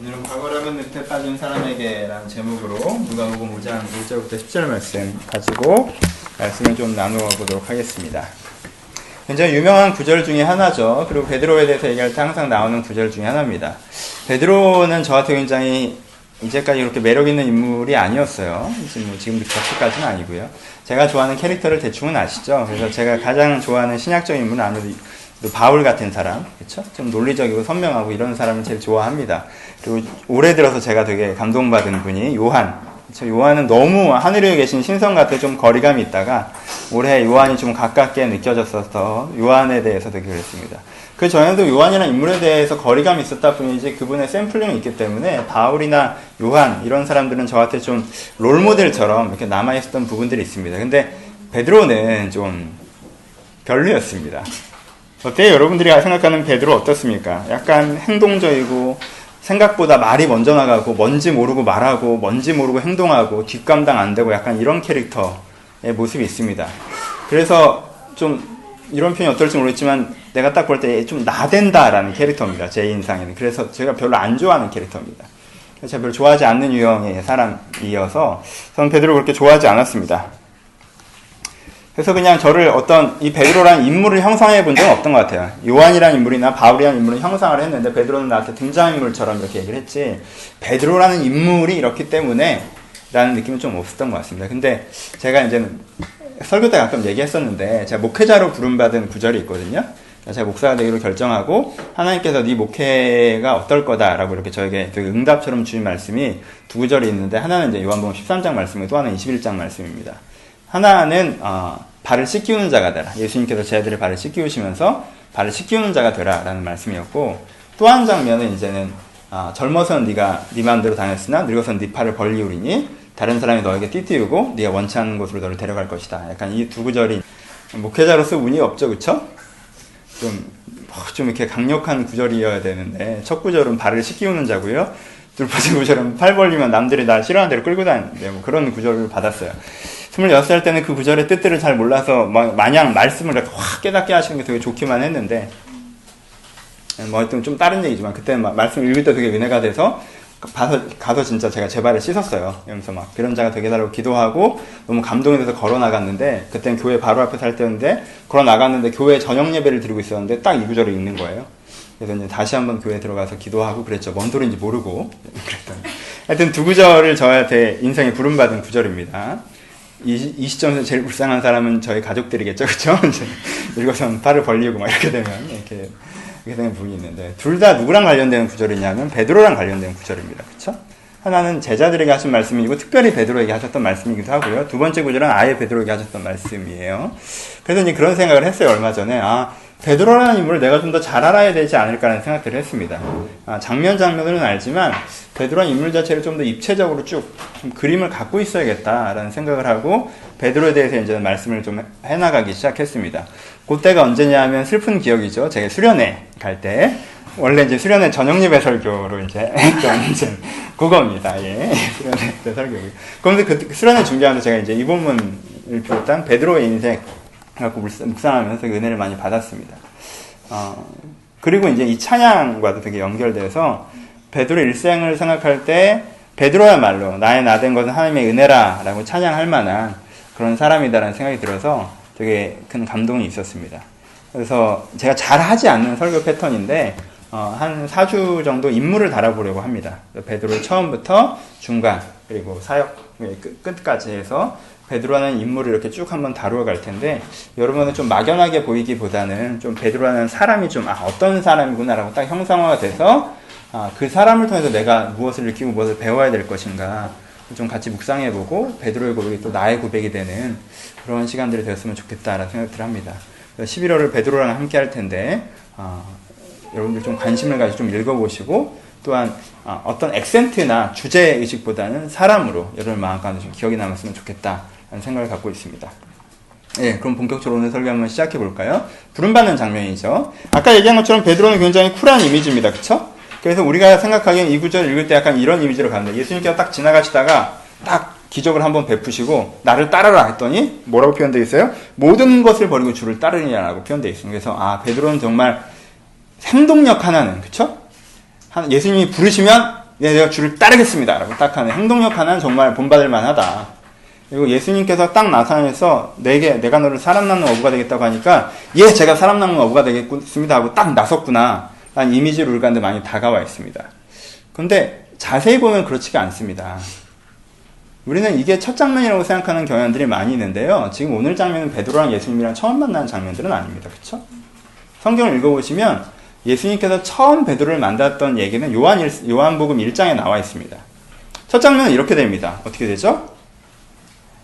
오늘은 과거라면 늪에 빠진 사람에게 라는 제목으로 누가복음 5장 1절부터 10절 말씀 가지고 말씀을 좀 나누어 보도록 하겠습니다. 굉장히 유명한 구절 중에 하나죠. 그리고 베드로에 대해서 얘기할 때 항상 나오는 구절 중에 하나입니다. 베드로는 저한테 굉장히 이제까지 그렇게 매력 있는 인물이 아니었어요. 지금도 그렇게까지는 아니고요. 제가 좋아하는 캐릭터를 대충은 아시죠? 그래서 제가 가장 좋아하는 신약적인 인물은 아무래도 바울 같은 사람, 그렇죠? 좀 논리적이고 선명하고 이런 사람을 제일 좋아합니다. 그리고 올해 들어서 제가 되게 감동받은 분이 요한. 그렇죠? 요한은 너무 하늘에 계신 신성같아 좀 거리감이 있다가 올해 요한이 좀 가깝게 느껴졌어서 요한에 대해서 되게 그랬습니다. 그 전에도 요한이라는 인물에 대해서 거리감이 있었다 뿐이지 그분의 샘플링이 있기 때문에 바울이나 요한 이런 사람들은 저한테 좀 롤모델처럼 이렇게 남아있었던 부분들이 있습니다. 근데 베드로는 좀 별로였습니다. 어때요? 여러분들이 생각하는 베드로 어떻습니까? 약간 행동적이고 생각보다 말이 먼저 나가고 뭔지 모르고 말하고 뭔지 모르고 행동하고 뒷감당 안 되고 약간 이런 캐릭터의 모습이 있습니다. 그래서 좀 이런 표현이 어떨지 모르겠지만 내가 딱 볼 때 좀 나댄다라는 캐릭터입니다. 제 인상에는. 그래서 제가 별로 안 좋아하는 캐릭터입니다. 제가 별로 좋아하지 않는 유형의 사람이어서 저는 베드로 그렇게 좋아하지 않았습니다. 그래서 그냥 저를 어떤 이 베드로라는 인물을 형상해 본 적은 없던 것 같아요. 요한이라는 인물이나 바울이라는 인물을 형상을 했는데 베드로는 나한테 등장인물처럼 이렇게 얘기를 했지 베드로라는 인물이 이렇기 때문에 라는 느낌은 좀 없었던 것 같습니다. 근데 제가 이제는 설교 때 가끔 얘기했었는데 제가 목회자로 부름받은 구절이 있거든요. 제가 목사가 되기로 결정하고 하나님께서 네 목회가 어떨 거다라고 이렇게 저에게 되게 응답처럼 주신 말씀이 두 구절이 있는데 하나는 이제 요한복음 13장 말씀이고 또 하나는 21장 말씀입니다. 하나는 발을 씻기우는 자가 되라. 예수님께서 제 아들의 발을 씻기우시면서 발을 씻기우는 자가 되라 라는 말씀이었고 또 한 장면은 이제는 젊어서는 네가 네 마음대로 다녔으나 늙어서는 네 팔을 벌리우리니 다른 사람이 너에게 띠띠우고 네가 원치 않는 곳으로 너를 데려갈 것이다. 약간 이 두 구절이 목회자로서 운이 없죠. 그쵸? 좀 이렇게 강력한 구절이어야 되는데 첫 구절은 발을 씻기우는 자고요. 둘 번째 구절은 팔 벌리면 남들이 나 싫어하는 대로 끌고 다니는데 뭐 그런 구절을 받았어요. 26살 때는 그 구절의 뜻들을 잘 몰라서 마냥 말씀을 확 깨닫게 하시는 게 되게 좋기만 했는데 뭐 하여튼 좀 다른 얘기지만 그때 말씀 읽을 때 되게 은혜가 돼서 가서 진짜 제가 제 발을 씻었어요. 이러면서 막 그런 자가 되게 달라고 기도하고 너무 감동이 돼서 걸어 나갔는데 그때는 교회 바로 앞에 살 때였는데 걸어 나갔는데 교회 저녁 예배를 드리고 있었는데 딱 이 구절을 읽는 거예요. 그래서 이제 다시 한번 교회에 들어가서 기도하고 그랬죠. 뭔 소리인지 모르고 그랬더니 하여튼 두 구절을 저한테 인생에 부름받은 구절입니다. 이 시점에서 제일 불쌍한 사람은 저희 가족들이겠죠, 그렇죠? 늙어서 팔을 벌리고 막 이렇게 되면 이렇게 되는 부분이 있는데 둘 다 누구랑 관련되는 구절이냐면 베드로랑 관련된 구절입니다, 그렇죠? 하나는 제자들에게 하신 말씀이고 특별히 베드로에게 하셨던 말씀이기도 하고요. 두 번째 구절은 아예 베드로에게 하셨던 말씀이에요. 그래서 이제 그런 생각을 했어요, 얼마 전에. 베드로라는 인물을 내가 좀 더 잘 알아야 되지 않을까라는 생각들을 했습니다. 장면으로는 알지만 베드로라는 인물 자체를 좀 더 입체적으로 좀 그림을 갖고 있어야겠다라는 생각을 하고 베드로에 대해서 이제 말씀을 좀 해나가기 시작했습니다. 그때가 언제냐 하면 슬픈 기억이죠. 제가 수련회 갈 때 원래 이제 수련회 저녁 예배 설교로 이제 했던 이제 그겁니다. 예. 수련회 때 설교. 그런데 그 수련회 준비하면서 제가 이제 이 본문을 비롯한 베드로의 인생 갖고 묵상하면서 은혜를 많이 받았습니다. 그리고 이제 이 찬양과도 되게 연결돼서 베드로의 일생을 생각할 때 베드로야말로 나의 나된 것은 하나님의 은혜라 라고 찬양할 만한 그런 사람이다라는 생각이 들어서 되게 큰 감동이 있었습니다. 그래서 제가 잘 하지 않는 설교 패턴인데 한 4주 정도 인물을 달아보려고 합니다. 베드로의 처음부터 중간 그리고 사역의 끝까지 해서 베드로라는 인물을 이렇게 쭉 한번 다루어 갈 텐데 여러분은 좀 막연하게 보이기보다는 좀 베드로라는 사람이 좀 어떤 사람이구나라고 딱 형상화가 돼서 그 사람을 통해서 내가 무엇을 느끼고 무엇을 배워야 될 것인가 좀 같이 묵상해보고 베드로의 고백이 또 나의 고백이 되는 그런 시간들이 되었으면 좋겠다라는 생각들을 합니다. 11월을 베드로랑 함께 할 텐데 여러분들 좀 관심을 가지고 좀 읽어보시고 또한 어떤 액센트나 주제의식보다는 사람으로 여러분 마음 가운데 좀 기억이 남았으면 좋겠다라는 생각을 갖고 있습니다. 예, 그럼 본격적으로 오늘 설교 한번 시작해 볼까요? 부름받는 장면이죠. 아까 얘기한 것처럼 베드로는 굉장히 쿨한 이미지입니다. 그쵸? 그래서 우리가 생각하기엔 이 구절을 읽을 때 약간 이런 이미지로 갑니다. 예수님께서 딱 지나가시다가 딱 기적을 한번 베푸시고 나를 따르라 했더니 뭐라고 표현되어 있어요? 모든 것을 버리고 주를 따르느냐라고 표현되어 있습니다. 그래서 베드로는 정말 행동력 하나는 그쵸? 예수님이 부르시면 네, 내가 주를 따르겠습니다. 라고 딱 하는 행동력 하나는 정말 본받을 만하다. 그리고 예수님께서 딱 나타나서 내가 너를 사람 낳는 어부가 되겠다고 하니까 예, 제가 사람 낳는 어부가 되겠습니다 하고 딱 나섰구나 라는 이미지로 우리 가운데 많이 다가와 있습니다. 그런데 자세히 보면 그렇지가 않습니다. 우리는 이게 첫 장면이라고 생각하는 경향들이 많이 있는데요. 지금 오늘 장면은 베드로랑 예수님이랑 처음 만나는 장면들은 아닙니다. 그렇죠? 성경을 읽어보시면 예수님께서 처음 베드로를 만났던 얘기는 요한복음 1장에 나와 있습니다. 첫 장면은 이렇게 됩니다. 어떻게 되죠?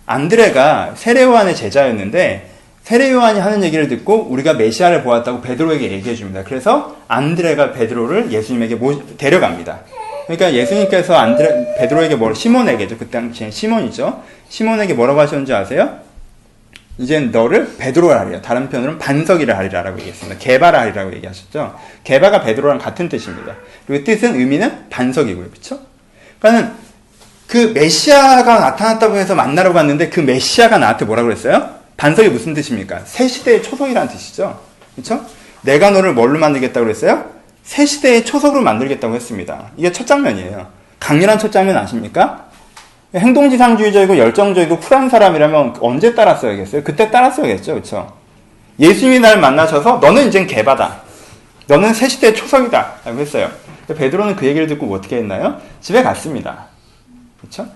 안드레가 세례요한의 제자였는데 세례요한이 하는 얘기를 듣고 우리가 메시아를 보았다고 베드로에게 얘기해 줍니다. 그래서 안드레가 베드로를 예수님에게 데려갑니다. 그러니까 예수님께서 베드로에게 시몬에게죠. 그때 당시엔 시몬이죠. 시몬에게 뭐라고 하셨는지 아세요? 이젠 너를 베드로라 하리라. 다른 편으로는 반석이라 하리라라고 얘기했습니다. 게바라 하리라고 얘기하셨죠. 게바가 베드로랑 같은 뜻입니다. 그리고 뜻은 의미는 반석이고요. 그렇죠? 그러니까는 그 메시아가 나타났다고 해서 만나러 갔는데 그 메시아가 나한테 뭐라고 그랬어요? 반석이 무슨 뜻입니까? 새 시대의 초석이라는 뜻이죠. 그렇죠? 내가 너를 뭘로 만들겠다고 그랬어요? 새 시대의 초석으로 만들겠다고 했습니다. 이게 첫 장면이에요. 강렬한 첫 장면 아십니까? 행동지상주의적이고 열정적이고 쿨한 사람이라면 언제 따랐어야겠어요? 그때 따랐어야겠죠. 그렇죠? 예수님이 날 만나셔서 너는 이젠 개바다. 너는 새 시대의 초석이다. 라고 했어요. 베드로는 그 얘기를 듣고 어떻게 했나요? 집에 갔습니다. 그렇죠?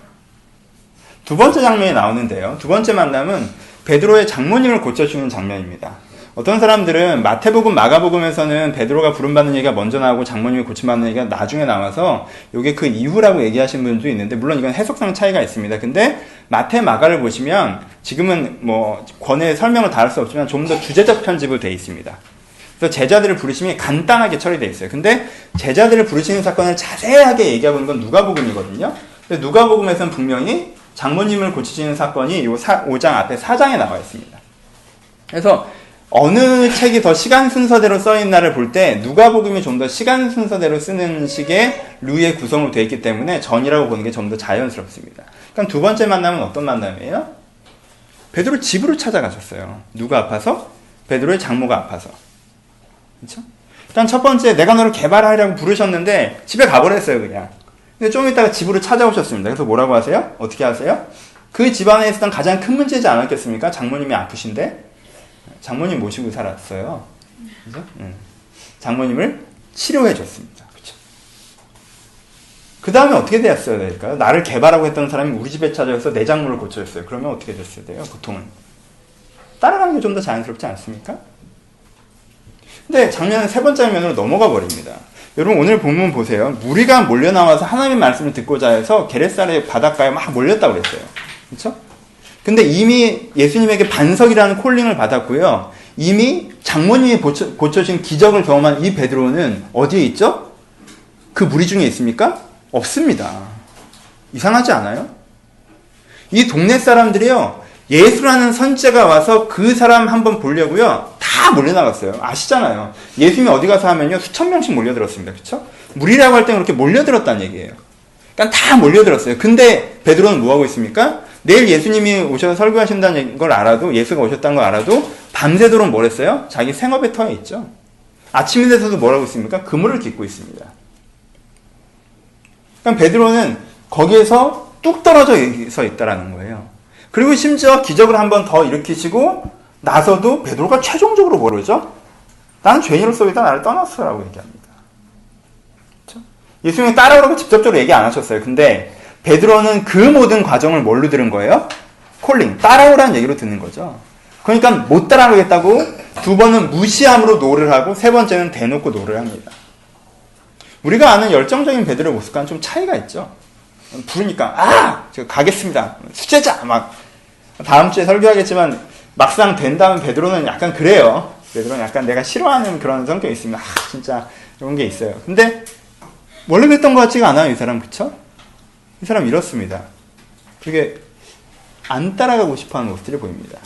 두 번째 장면이 나오는데요. 두 번째 만남은 베드로의 장모님을 고쳐주는 장면입니다. 어떤 사람들은 마태복음, 마가복음에서는 베드로가 부름받는 얘기가 먼저 나오고 장모님이 고침받는 얘기가 나중에 나와서 이게 그 이후라고 얘기하시는 분도 있는데 물론 이건 해석상 차이가 있습니다. 근데 마태, 마가를 보시면 지금은 뭐 권의 설명을 다 할 수 없지만 좀 더 주제적 편집으로 되어 있습니다. 그래서 제자들을 부르시면 간단하게 처리되어 있어요. 근데 제자들을 부르시는 사건을 자세하게 얘기하고 있는 건 누가복음이거든요. 근데 누가복음에서는 분명히 장모님을 고치시는 사건이 요 5장 앞에 4장에 나와 있습니다. 그래서 어느 책이 더 시간 순서대로 써있나를 볼 때 누가복음이 좀 더 시간 순서대로 쓰는 식의 루의 구성으로 되어 있기 때문에 전이라고 보는 게 좀 더 자연스럽습니다. 그럼 두 번째 만남은 어떤 만남이에요? 베드로 집으로 찾아가셨어요. 누가 아파서? 베드로의 장모가 아파서. 그렇죠? 일단 첫 번째 내가 너를 개발하려고 부르셨는데 집에 가버렸어요 그냥. 근데 좀 이따가 집으로 찾아오셨습니다. 그래서 뭐라고 하세요? 어떻게 하세요? 그 집안에 있었던 가장 큰 문제지 않았겠습니까? 장모님이 아프신데 장모님 모시고 살았어요. 그죠? 장모님을 치료해 줬습니다. 그렇죠? 그 다음에 어떻게 되었어야 될까요? 나를 개발하고 했던 사람이 우리 집에 찾아와서 내 장모를 고쳐줬어요. 그러면 어떻게 됐어야 돼요? 보통은 따라가는 게 좀 더 자연스럽지 않습니까? 근데 장면은 세 번째 장면으로 넘어가 버립니다. 여러분 오늘 본문 보세요. 무리가 몰려 나와서 하나님의 말씀을 듣고자 해서 게레사의 바닷가에 막 몰렸다고 그랬어요. 그렇죠? 근데 이미 예수님에게 반석이라는 콜링을 받았고요. 이미 장모님이 고쳐진 기적을 경험한 이 베드로는 어디에 있죠? 그 무리 중에 있습니까? 없습니다. 이상하지 않아요? 이 동네 사람들이요. 예수라는 선지자가 와서 그 사람 한번 보려고요. 다 몰려나갔어요. 아시잖아요. 예수님이 어디 가서 하면요. 수천 명씩 몰려들었습니다. 그렇죠? 무리라고 할 때는 그렇게 몰려들었다는 얘기예요. 그러니까 다 몰려들었어요. 근데 베드로는 뭐하고 있습니까? 내일 예수님이 오셔서 설교하신다는 걸 알아도 예수가 오셨다는 걸 알아도 밤새도록 뭘 했어요? 자기 생업에 터에 있죠. 아침이 돼서도 뭐라고 있습니까? 그물을 깃고 있습니다. 그러니까 베드로는 거기에서 뚝 떨어져 서 있다라는 거예요. 그리고 심지어 기적을 한 번 더 일으키시고 나서도 베드로가 최종적으로 뭐라죠? 나는 죄인으로서이다 나를 떠났어라고 얘기합니다. 그렇죠? 예수님이 따라오라고 직접적으로 얘기 안 하셨어요. 근데 베드로는 그 모든 과정을 뭘로 들은 거예요? 콜링, 따라오라는 얘기로 듣는 거죠. 그러니까 못 따라가겠다고 두 번은 무시함으로 노를 하고 세 번째는 대놓고 노를 합니다. 우리가 아는 열정적인 베드로의 모습과는 좀 차이가 있죠. 부르니까 제가 가겠습니다. 수제자 막 다음 주에 설교하겠지만 막상 된다면 베드로는 약간 그래요. 베드로는 약간 내가 싫어하는 그런 성격이 있습니다. 진짜 이런 게 있어요. 근데 원래 그랬던 것 같지가 않아요. 이 사람 그쵸? 이 사람 이렇습니다. 그게 안 따라가고 싶어하는 모습들이 보입니다.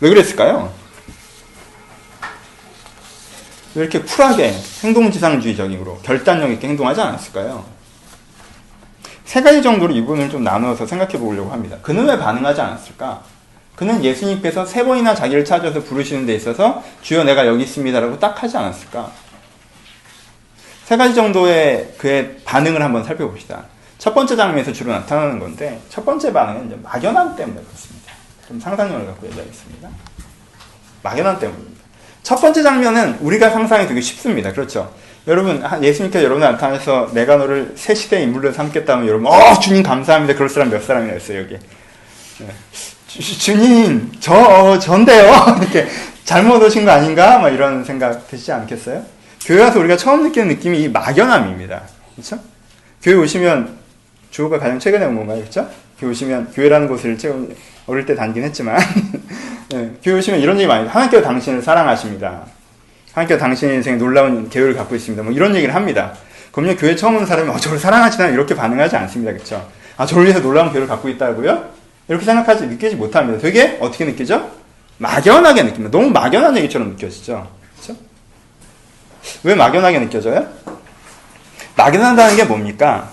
왜 그랬을까요? 왜 이렇게 쿨하게 행동지상주의적으로 결단력 있게 행동하지 않았을까요? 세 가지 정도로 이 부분을 좀 나누어서 생각해 보려고 합니다. 그는 왜 반응하지 않았을까? 그는 예수님께서 세 번이나 자기를 찾아서 부르시는 데 있어서 주여 내가 여기 있습니다라고 딱 하지 않았을까? 세 가지 정도의 그의 반응을 한번 살펴봅시다. 첫 번째 장면에서 주로 나타나는 건데, 첫 번째 반응은 이제 막연함 때문에 그렇습니다. 좀 상상력을 갖고 얘기하겠습니다. 막연함 때문입니다. 첫 번째 장면은 우리가 상상이 되게 쉽습니다. 그렇죠? 여러분, 예수님께서 여러분 나타나서 내가 너를 새 시대의 인물로 삼겠다면 여러분, 주님 감사합니다. 그럴 사람 몇 사람이나 있어요, 여기. 주님, 전데요? 이렇게 잘못 오신 거 아닌가? 막 이런 생각 드시지 않겠어요? 교회 와서 우리가 처음 느끼는 느낌이 이 막연함입니다. 그렇죠? 교회 오시면, 주호가 가장 최근에 온 건가요? 그렇죠? 교회 오시면, 교회라는 곳을 제가 어릴 때 다니긴 했지만, 네, 교회 오시면 이런 얘기 많이 해요. 하나님께서 당신을 사랑하십니다. 하나님께서 당신의 인생에 놀라운 계획을 갖고 있습니다. 뭐 이런 얘기를 합니다. 그럼요, 교회 처음 온 사람이, 저를 사랑하시나? 이렇게 반응하지 않습니다. 그렇죠? 저를 위해서 놀라운 계획을 갖고 있다고요? 이렇게 느끼지 못합니다. 되게 어떻게 느끼죠? 막연하게 느낍니다. 너무 막연한 얘기처럼 느껴지죠? 그렇죠? 왜 막연하게 느껴져요? 막연하다는 게 뭡니까?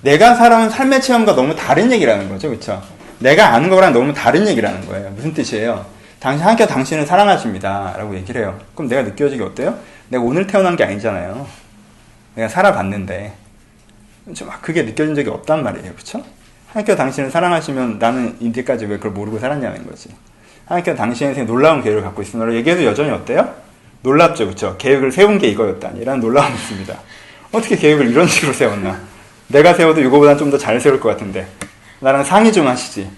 내가 살아온 삶의 체험과 너무 다른 얘기라는 거죠. 그렇죠? 내가 아는 거랑 너무 다른 얘기라는 거예요. 무슨 뜻이에요? 하나님께서 당신을 사랑하십니다. 라고 얘기를 해요. 그럼 내가 느껴지기 어때요? 내가 오늘 태어난 게 아니잖아요. 내가 살아봤는데. 그게 느껴진 적이 없단 말이에요. 그렇죠? 하나님께서 당신을 사랑하시면 나는 이때까지 왜 그걸 모르고 살았냐는 거지. 하나님께서 당신의 인생에 놀라운 계획을 갖고 있으므로 얘기해도 여전히 어때요? 놀랍죠. 그렇죠? 계획을 세운 게 이거였다니라는 놀라움이 있습니다. 어떻게 계획을 이런 식으로 세웠나? 내가 세워도 이거보다 좀 더 잘 세울 것 같은데 나랑 상의 좀 하시지.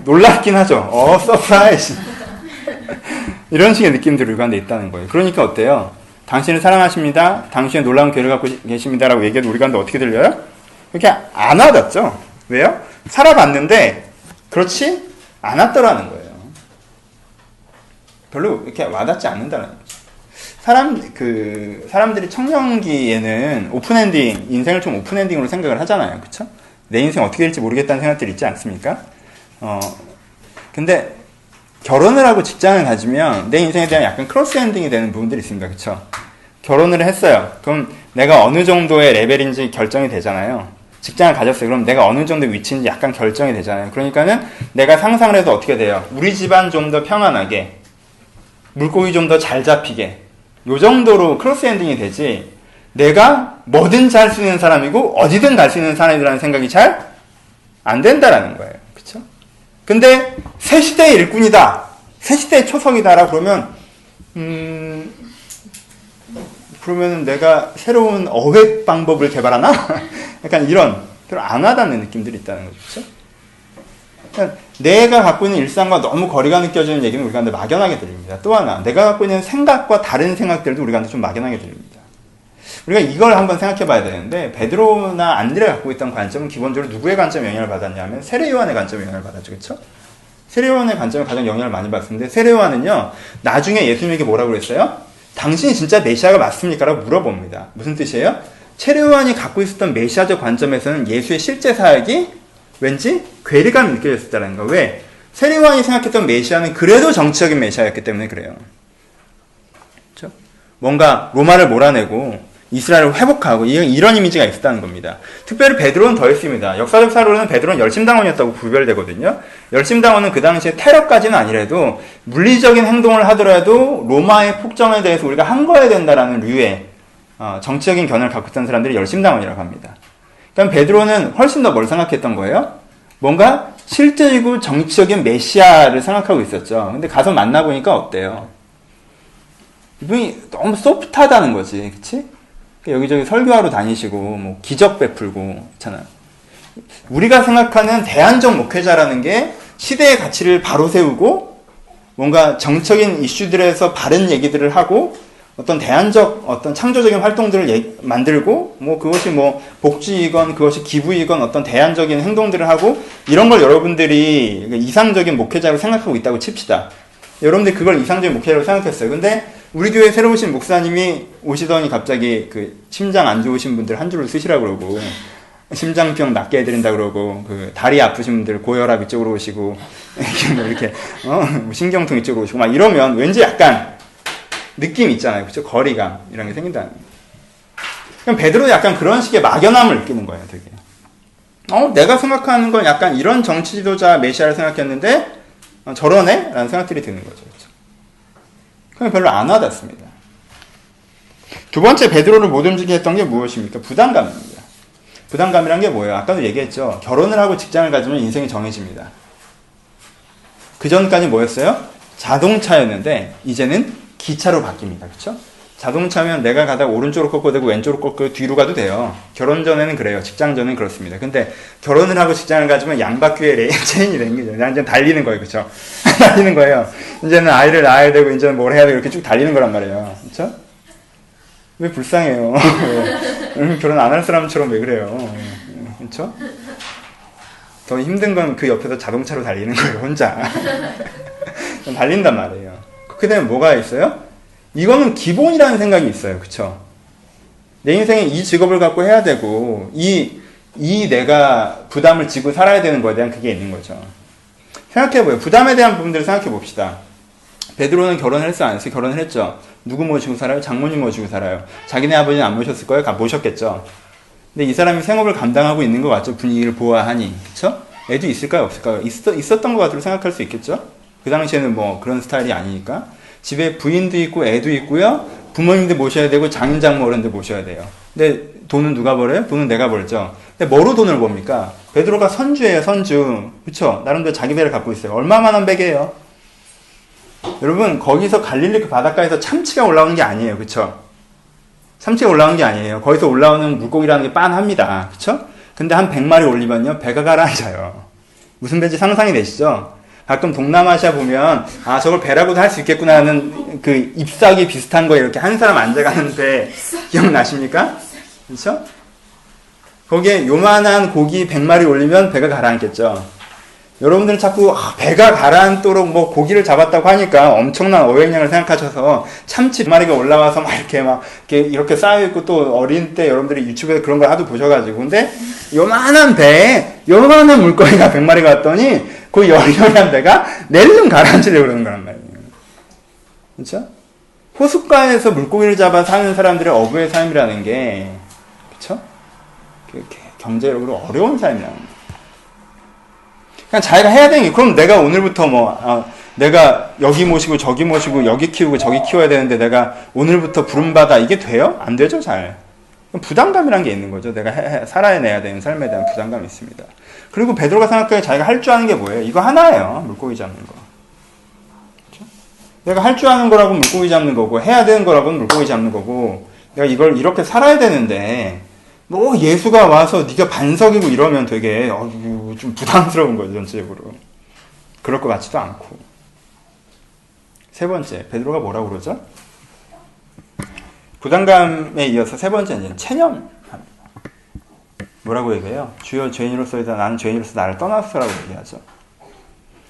놀랍긴 하죠. 서프라이즈. 이런 식의 느낌들이 우리 가운데 있다는 거예요. 그러니까 어때요? 당신을 사랑하십니다. 당신의 놀라운 계획을 갖고 계십니다라고 얘기해도 우리 가운데 어떻게 들려요? 그렇게 안 와닿죠. 왜요? 살아봤는데 그렇지 않았더라는 거예요. 별로 이렇게 와닿지 않는다는 거죠. 사람들이 청년기에는 오픈엔딩, 인생을 좀 오픈엔딩으로 생각을 하잖아요. 그쵸? 내 인생 어떻게 될지 모르겠다는 생각들이 있지 않습니까? 근데 결혼을 하고 직장을 가지면 내 인생에 대한 약간 크로스 엔딩이 되는 부분들이 있습니다. 그쵸? 결혼을 했어요. 그럼 내가 어느 정도의 레벨인지 결정이 되잖아요. 직장을 가졌어요. 그럼 내가 어느 정도 위치인지 약간 결정이 되잖아요. 그러니까는 내가 상상을 해도 어떻게 돼요? 우리 집안 좀 더 평안하게, 물고기 좀 더 잘 잡히게, 요 정도로 크로스 엔딩이 되지, 내가 뭐든지 할 수 있는 사람이고 어디든 갈 수 있는 사람이라는 생각이 잘 안 된다라는 거예요. 그쵸? 근데 새 시대의 일꾼이다, 새 시대의 초석이다라 그러면 그러면 내가 새로운 어획 방법을 개발하나? 약간 이런 별로 안 와닿는 느낌들이 있다는 거죠. 그렇죠? 그러니까 내가 갖고 있는 일상과 너무 거리가 느껴지는 얘기는 우리가 막연하게 들립니다. 또 하나, 내가 갖고 있는 생각과 다른 생각들도 우리가 좀 막연하게 들립니다. 우리가 이걸 한번 생각해 봐야 되는데, 베드로나 안드레가 갖고 있던 관점은 기본적으로 누구의 관점에 영향을 받았냐면 세례 요한의 관점에 영향을 받았죠. 그렇죠? 세례 요한의 관점에 가장 영향을 많이 받았는데, 세례 요한은요, 나중에 예수님에게 뭐라고 그랬어요? 당신이 진짜 메시아가 맞습니까? 라고 물어봅니다. 무슨 뜻이에요? 세례 요한이 갖고 있었던 메시아적 관점에서는 예수의 실제 사역이 왠지 괴리감이 느껴졌다는 거. 왜? 세례 요한이 생각했던 메시아는 그래도 정치적인 메시아였기 때문에 그래요. 그렇죠? 뭔가 로마를 몰아내고 이스라엘을 회복하고 이런 이미지가 있었다는 겁니다. 특별히 베드로는 더 했습니다. 역사적 사료로는 베드로는 열심당원이었다고 구별되거든요. 열심당원은 그 당시에 테러까지는 아니라도 물리적인 행동을 하더라도 로마의 폭정에 대해서 우리가 항거해야 된다라는 류의 정치적인 견해를 갖고 있던 사람들이 열심당원이라고 합니다. 그러니까 베드로는 훨씬 더 뭘 생각했던 거예요? 뭔가 실제이고 정치적인 메시아를 생각하고 있었죠. 근데 가서 만나보니까 어때요? 이분이 너무 소프트하다는 거지. 그치? 여기저기 설교하러 다니시고 뭐 기적 베풀고 있잖아요. 우리가 생각하는 대안적 목회자라는 게 시대의 가치를 바로 세우고 뭔가 정적인 이슈들에서 바른 얘기들을 하고 어떤 대안적 어떤 창조적인 활동들을 만들고 뭐 그것이 뭐 복지이건 그것이 기부이건 어떤 대안적인 행동들을 하고 이런 걸 여러분들이 이상적인 목회자로 생각하고 있다고 칩시다. 여러분들이 그걸 이상적인 목회자로 생각했어요. 근데 우리 교회 새로 오신 목사님이 오시더니 갑자기 그 심장 안 좋으신 분들 한 줄을 쓰시라고 그러고 심장병 낫게 해드린다 그러고 그 다리 아프신 분들 고혈압 이쪽으로 오시고 이렇게 신경통 이쪽으로 오시고 막 이러면 왠지 약간 느낌 있잖아요. 그렇죠? 거리감 이런 게 생긴다는 거예요. 그럼 베드로도 약간 그런 식의 막연함을 느끼는 거예요. 되게 내가 생각하는 건 약간 이런 정치 지도자 메시아를 생각했는데 저러네? 라는 생각들이 드는 거죠. 그렇죠? 그냥 별로 안 와닿습니다. 두 번째 베드로를 못 움직이게 했던 게 무엇입니까? 부담감입니다. 부담감이란 게 뭐예요? 아까도 얘기했죠. 결혼을 하고 직장을 가지면 인생이 정해집니다. 그 전까지 뭐였어요? 자동차였는데 이제는 기차로 바뀝니다. 그렇죠? 자동차면 내가 가다가 오른쪽으로 꺾어도 되고 왼쪽으로 꺾고 뒤로 가도 돼요. 결혼 전에는 그래요. 직장 전에는 그렇습니다. 근데 결혼을 하고 직장을 가지면 양바퀴에 체인이 되는 거죠. 이제 달리는 거예요. 그렇죠? 달리는 거예요. 이제는 아이를 낳아야 되고 이제는 뭘 해야 되고 이렇게 쭉 달리는 거란 말이에요. 그렇죠? 왜 불쌍해요? 결혼 안 할 사람처럼 왜 그래요? 그렇죠? 더 힘든 건 그 옆에서 자동차로 달리는 거예요. 혼자. 달린단 말이에요. 그렇게 되면 뭐가 있어요? 이거는 기본이라는 생각이 있어요. 그쵸? 내 인생에 이 직업을 갖고 해야 되고, 내가 부담을 지고 살아야 되는 거에 대한 그게 있는 거죠. 생각해봐요. 부담에 대한 부분들을 생각해 봅시다. 베드로는 결혼을 했어, 안 했어? 결혼을 했죠. 누구 모시고 살아요? 장모님 모시고 살아요. 자기네 아버지는 안 모셨을 거예요? 모셨겠죠. 근데 이 사람이 생업을 감당하고 있는 것 같죠. 분위기를 보아하니. 그쵸? 애도 있을까요? 없을까요? 있었던 것 같으로 생각할 수 있겠죠? 그 당시에는 뭐 그런 스타일이 아니니까. 집에 부인도 있고 애도 있고요. 부모님도 모셔야 되고 장인 장모 어른도 모셔야 돼요. 근데 돈은 누가 벌어요? 돈은 내가 벌죠. 근데 뭐로 돈을 법니까? 베드로가 선주예요. 선주. 그렇죠? 나름대로 자기 배를 갖고 있어요. 얼마만한 배게요? 여러분 거기서 갈릴리 그 바닷가에서 참치가 올라오는 게 아니에요. 그렇죠? 참치가 올라오는 게 아니에요. 거기서 올라오는 물고기라는 게 빤합니다. 그렇죠? 근데 한 100마리 올리면요. 배가 가라앉아요. 무슨 배인지 상상이 되시죠? 가끔 동남아시아 보면 아 저걸 배라고도 할 수 있겠구나 하는 그 잎사귀 비슷한 거 이렇게 한 사람 앉아가는 배 기억나십니까? 그렇죠? 거기에 요만한 고기 100마리 올리면 배가 가라앉겠죠. 여러분들은 자꾸 배가 가라앉도록 뭐 고기를 잡았다고 하니까 엄청난 어획량을 생각하셔서 참치 1마리가 올라와서 막 이렇게 쌓여있고 또 어린 때 여러분들이 유튜브에 그런 걸 하도 보셔가지고 근데 요만한 배에 요만한 물고기가 100마리가 왔더니 그 여리여리한 배가 낼름 가라앉으려고 그러는 거란 말이에요. 그렇죠? 호숫가에서 물고기를 잡아 사는 사람들의 어부의 삶이라는 게 그렇죠? 경제적으로 어려운 삶이라는 거예요. 그냥 자기가 해야 되는 게 그럼 내가 오늘부터 내가 여기 모시고 저기 모시고 여기 키우고 저기 키워야 되는데 내가 오늘부터 부름받아 이게 돼요? 안 되죠 잘. 부담감이란 게 있는 거죠. 내가 살아내야 되는 삶에 대한 부담감이 있습니다. 그리고 베드로가 생각하기에 자기가 할 줄 아는 게 뭐예요? 이거 하나예요. 물고기 잡는 거. 그렇죠? 내가 할 줄 아는 거라고 물고기 잡는 거고 해야 되는 거라고는 물고기 잡는 거고 내가 이걸 이렇게 살아야 되는데 뭐 예수가 와서 네가 반석이고 이러면 되게 좀 부담스러운 거죠. 전체적으로. 그럴 것 같지도 않고. 세 번째 베드로가 뭐라고 그러죠? 부담감에 이어서 세 번째는 체념합니다. 뭐라고 얘기해요? 주여 죄인으로서이다 나는 죄인으로서 나를 떠나서라고 얘기하죠.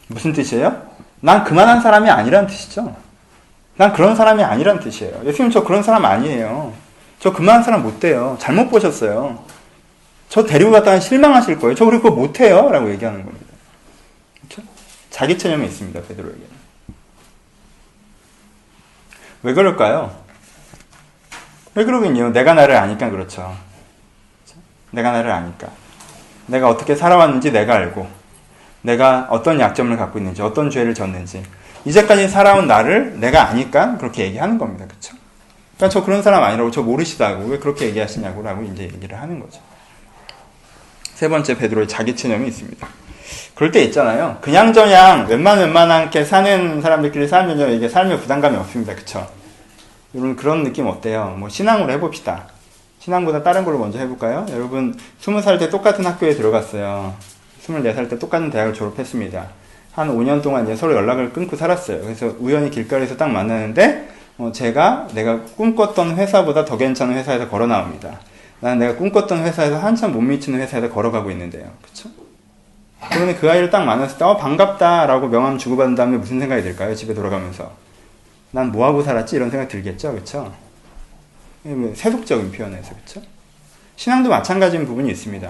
무슨 뜻이에요? 난 그만한 사람이 아니라는 뜻이죠. 난 그런 사람이 아니라는 뜻이에요. 예수님 저 그런 사람 아니에요. 저 그만한 사람 못 돼요. 잘못 보셨어요. 저 데리고 갔다가 실망하실 거예요. 저 그리고 그거 못 해요. 라고 얘기하는 겁니다. 그렇죠? 자기 체념이 있습니다. 베드로에게는. 왜 그럴까요? 왜 그러긴요. 내가 나를 아니까 그렇죠. 내가 나를 아니까. 내가 어떻게 살아왔는지 내가 알고 내가 어떤 약점을 갖고 있는지 어떤 죄를 졌는지 이제까지 살아온 나를 내가 아니까 그렇게 얘기하는 겁니다. 그렇죠? 그러니까 저 그런 사람 아니라고 저 모르시다고 왜 그렇게 얘기하시냐고 라고 이제 얘기를 하는 거죠. 세 번째 베드로의 자기 체념이 있습니다. 그럴 때 있잖아요. 그냥저냥 웬만하게 사는 사람들끼리 살면요. 이게 삶에 부담감이 없습니다. 그쵸? 여러분 그런 느낌 어때요? 뭐 신앙으로 해봅시다. 신앙보다 다른 걸로 먼저 해볼까요? 여러분 20살 때 똑같은 학교에 들어갔어요. 24살 때 똑같은 대학을 졸업했습니다. 한 5년 동안 이제 서로 연락을 끊고 살았어요. 그래서 우연히 길거리에서 딱 만나는데 내가 꿈꿨던 회사보다 더 괜찮은 회사에서 걸어 나옵니다. 나는 내가 꿈꿨던 회사에서 한참 못 미치는 회사에서 걸어가고 있는데요. 그쵸? 그러면 그 아이를 딱 만났을 때 반갑다라고 명함 주고받은 다음에 무슨 생각이 들까요? 집에 돌아가면서 난 뭐하고 살았지? 이런 생각 들겠죠? 그쵸? 세속적인 표현에서 그쵸? 신앙도 마찬가지인 부분이 있습니다.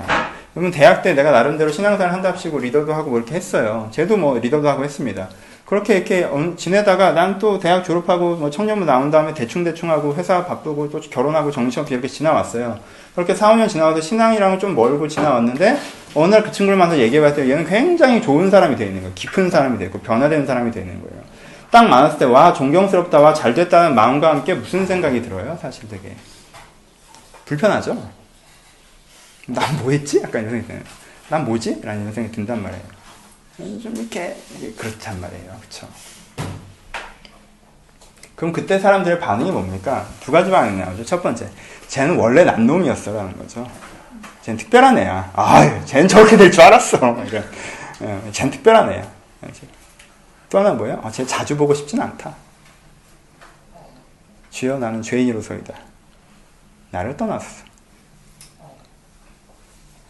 여러분 대학 때 내가 나름대로 신앙생활 한답시고 리더도 하고 뭐 이렇게 했어요. 쟤도 뭐 리더도 하고 했습니다. 그렇게 이렇게 지내다가 난 또 대학 졸업하고 뭐 청년부 나온 다음에 대충 하고 회사 바쁘고 또 결혼하고 정신없이 이렇게 지나왔어요. 그렇게 4, 5년 지나와서 신앙이랑은 좀 멀고 지나왔는데 어느 날 그 친구를 만나서 얘기해봤더니 얘는 굉장히 좋은 사람이 되어 있는 거예요. 깊은 사람이 되고 변화된 사람이 되어 있는 거예요. 딱 만났을 때 와 존경스럽다, 와 잘됐다는 마음과 함께 무슨 생각이 들어요? 사실 되게 불편하죠. 난 뭐했지? 약간 이런 생각이 드는. 난 뭐지? 라는 생각이 든단 말이에요. 좀 이렇게 그렇단 말이에요. 그쵸? 그럼 그때 사람들의 반응이 뭡니까? 두 가지 반응이 나오죠. 첫 번째, 쟤는 원래 난 놈이었어 라는 거죠. 쟤는 특별한 애야. 쟤는 저렇게 될 줄 알았어. 쟤는 특별한 애야. 또 하나 뭐예요? 쟤 자주 보고 싶진 않다. 주여 나는 죄인으로서이다. 나를 떠났어.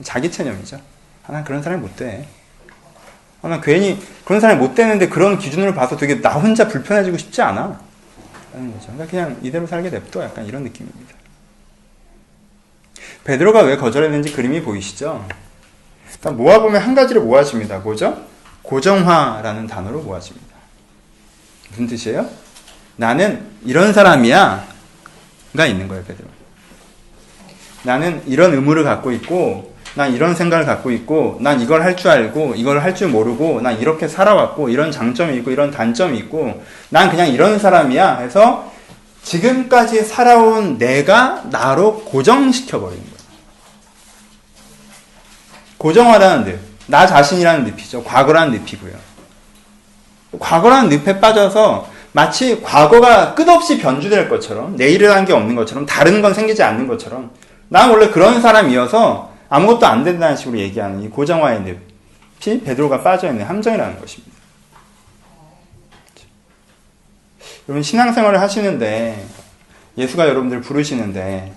자기 체념이죠. 난 그런 사람이 못 돼. 난 괜히 그런 사람이 못 되는데 그런 기준으로 봐서 되게 나 혼자 불편해지고 싶지 않아. 라는 거죠. 그러니까 그냥 이대로 살게 냅둬. 약간 이런 느낌입니다. 베드로가 왜 거절했는지 그림이 보이시죠? 일단 모아보면 한 가지를 모아집니다. 뭐죠? 고정화라는 단어로 모아집니다. 무슨 뜻이에요? 나는 이런 사람이야 가 있는 거예요. 베드로. 나는 이런 의무를 갖고 있고, 난 이런 생각을 갖고 있고, 난 이걸 할 줄 알고, 이걸 할 줄 모르고, 난 이렇게 살아왔고, 이런 장점이 있고, 이런 단점이 있고, 난 그냥 이런 사람이야 해서 지금까지 살아온 내가 나로 고정시켜버리는 거예요. 고정화라는 늪, 나 자신이라는 늪이죠. 과거라는 늪이고요. 과거라는 늪에 빠져서 마치 과거가 끝없이 변주될 것처럼, 내일이라는 게 없는 것처럼, 다른 건 생기지 않는 것처럼, 난 원래 그런 사람이어서 아무것도 안 된다는 식으로 얘기하는 이 고정화의 늪이 베드로가 빠져있는 함정이라는 것입니다. 여러분 신앙생활을 하시는데 예수가 여러분들 부르시는데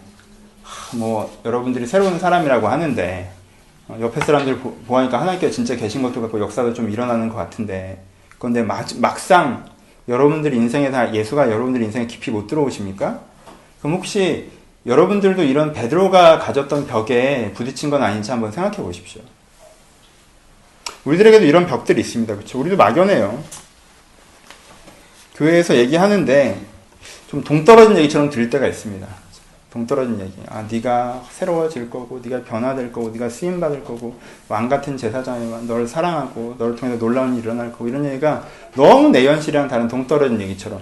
여러분들이 새로운 사람이라고 하는데 옆에 사람들 보니까 하나님께서 진짜 계신 것도 같고 역사도 좀 일어나는 것 같은데 그런데 막상 여러분들 인생에 예수가 여러분들 인생에 깊이 못 들어오십니까? 그럼 혹시 여러분들도 이런 베드로가 가졌던 벽에 부딪힌 건 아닌지 한번 생각해 보십시오. 우리들에게도 이런 벽들이 있습니다. 그렇죠? 우리도 막연해요. 교회에서 얘기하는데 좀 동떨어진 얘기처럼 들릴 때가 있습니다. 동떨어진 얘기. 네가 새로워질 거고, 네가 변화될 거고, 네가 쓰임 받을 거고, 왕 같은 제사장이 널 사랑하고, 너를 통해서 놀라운 일이 일어날 거고 이런 얘기가 너무 내 현실이랑 다른 동떨어진 얘기처럼.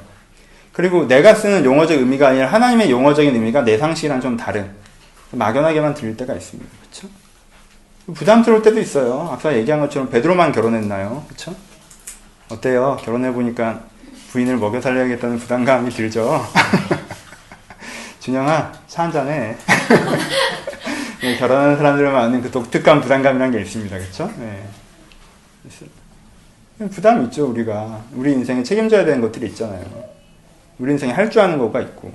그리고 내가 쓰는 용어적 의미가 아니라 하나님의 용어적인 의미가 내 상식이랑 좀 다른 막연하게만 들릴 때가 있습니다. 그렇죠? 부담스러울 때도 있어요. 아까 얘기한 것처럼 베드로만 결혼했나요? 그렇죠? 어때요? 결혼해 보니까 부인을 먹여 살려야겠다는 부담감이 들죠. 준영아, 차 한잔해. 네, 결혼하는 사람들만 아는 그 독특한 부담감이라는 게 있습니다. 그렇죠? 네. 부담이 있죠. 우리가 우리 인생에 책임져야 되는 것들이 있잖아요. 우리 인생에 할 줄 아는 거가 있고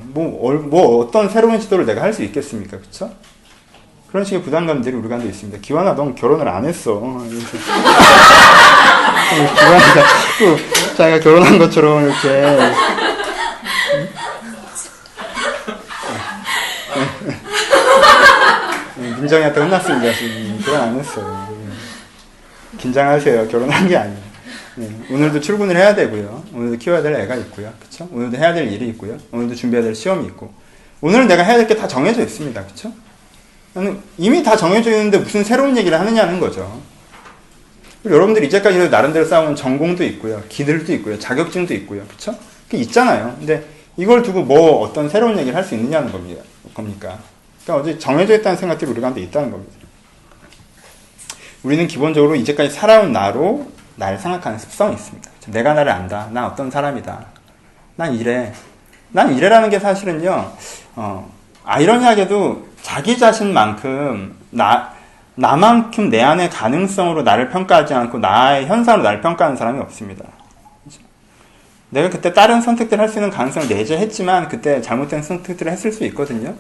어떤 새로운 시도를 내가 할 수 있겠습니까? 그쵸? 그런 식의 부담감들이 우리 가운데 있습니다. 기완아, 넌 결혼을 안 했어. 기완이가 자꾸 자기가 결혼한 것처럼 이렇게 민정이한테 혼났습니다. 지금 결혼 안 했어요. 긴장하세요. 결혼한 게 아니에요. 네, 오늘도 출근을 해야 되고요. 오늘도 키워야 될 애가 있고요. 그쵸? 오늘도 해야 될 일이 있고요. 오늘도 준비해야 될 시험이 있고. 오늘은 내가 해야 될 게 다 정해져 있습니다. 그쵸? 나는 이미 다 정해져 있는데 무슨 새로운 얘기를 하느냐는 거죠. 그리고 여러분들이 이제까지 나름대로 쌓아온 전공도 있고요. 기들도 있고요. 자격증도 있고요. 그쵸? 그게 있잖아요. 근데 이걸 두고 어떤 새로운 얘기를 할 수 있느냐는 겁니다. 그러니까 어제 정해져 있다는 생각들이 우리 가운데 있다는 겁니다. 우리는 기본적으로 이제까지 살아온 나로 날 생각하는 습성이 있습니다. 내가 나를 안다. 난 어떤 사람이다. 난 이래. 난 이래라는 게 사실은요, 아이러니하게도 자기 자신만큼, 나만큼 내 안의 가능성으로 나를 평가하지 않고 나의 현상으로 나를 평가하는 사람이 없습니다. 내가 그때 다른 선택들을 할 수 있는 가능성을 내재했지만 그때 잘못된 선택들을 했을 수 있거든요.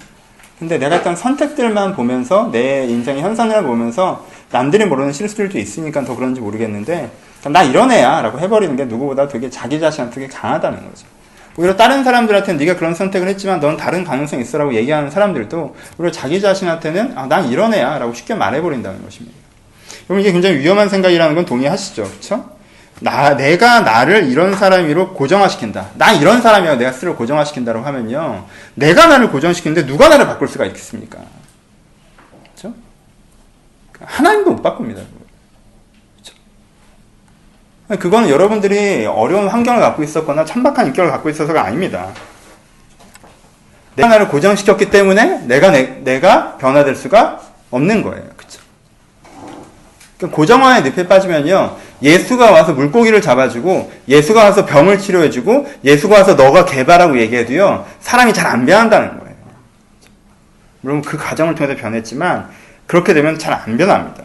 근데 내가 했던 선택들만 보면서 내 인생의 현상을 보면서 남들이 모르는 실수들도 있으니까 더 그런지 모르겠는데 나 이런 애야 라고 해버리는 게 누구보다 되게 자기 자신한테 되게 강하다는 거죠. 오히려 다른 사람들한테는 네가 그런 선택을 했지만 넌 다른 가능성이 있어 라고 얘기하는 사람들도 오히려 자기 자신한테는 난 이런 애야 라고 쉽게 말해버린다는 것입니다. 여러분 이게 굉장히 위험한 생각이라는 건 동의하시죠? 그렇죠? 내가 나를 이런 사람으로 고정화시킨다. 나 이런 사람이야. 내가 스스로 고정화시킨다고 하면요. 내가 나를 고정시키는데 누가 나를 바꿀 수가 있겠습니까? 그렇죠? 하나님도 못 바꿉니다. 그렇죠? 그건 여러분들이 어려운 환경을 갖고 있었거나 천박한 인격을 갖고 있어서가 아닙니다. 내가 나를 고정시켰기 때문에 내가 변화될 수가 없는 거예요. 그쵸? 고정화의 늪에 빠지면요, 예수가 와서 물고기를 잡아주고, 예수가 와서 병을 치료해주고, 예수가 와서 너가 개발하고 얘기해도요, 사람이 잘 안 변한다는 거예요. 물론 그 과정을 통해서 변했지만, 그렇게 되면 잘 안 변합니다.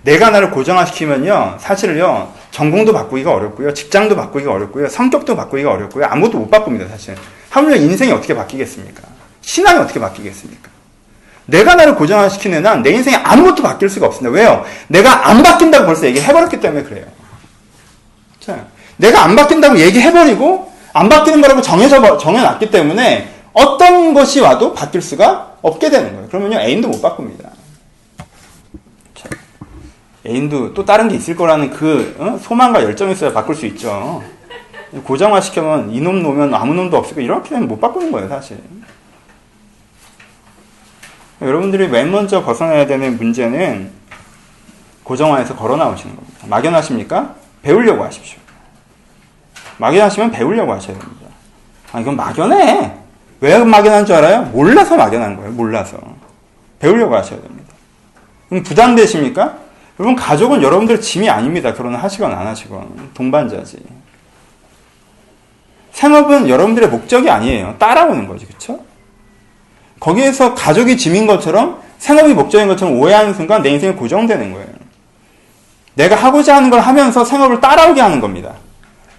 내가 나를 고정화시키면요, 사실은요, 전공도 바꾸기가 어렵고요, 직장도 바꾸기가 어렵고요, 성격도 바꾸기가 어렵고요, 아무것도 못 바꿉니다, 사실. 하물며 인생이 어떻게 바뀌겠습니까? 신앙이 어떻게 바뀌겠습니까? 내가 나를 고정화시키는 한 내 인생에 아무것도 바뀔 수가 없습니다. 왜요? 내가 안 바뀐다고 벌써 얘기해버렸기 때문에 그래요. 자, 내가 안 바뀐다고 얘기해버리고 안 바뀌는 거라고 정해놨기 때문에 어떤 것이 와도 바뀔 수가 없게 되는 거예요. 그러면요, 애인도 못 바꿉니다. 자, 애인도 또 다른 게 있을 거라는 그 소망과 열정이 있어야 바꿀 수 있죠. 고정화시키면 이놈 놓으면 아무 놈도 없을 이렇게 되면 못 바꾸는 거예요, 사실. 여러분들이 맨 먼저 벗어나야 되는 문제는 고정화에서 걸어 나오시는 겁니다. 막연하십니까? 배우려고 하십시오. 막연하시면 배우려고 하셔야 됩니다. 아, 이건 막연해. 왜 막연한 줄 알아요? 몰라서 막연한 거예요. 몰라서. 배우려고 하셔야 됩니다. 그럼 부담되십니까? 여러분, 가족은 여러분들 짐이 아닙니다. 결혼을 하시건 안 하시건. 동반자지. 생업은 여러분들의 목적이 아니에요. 따라오는 거지. 그쵸? 거기에서 가족이 짐인 것처럼 생업이 목적인 것처럼 오해하는 순간 내 인생이 고정되는 거예요. 내가 하고자 하는 걸 하면서 생업을 따라오게 하는 겁니다.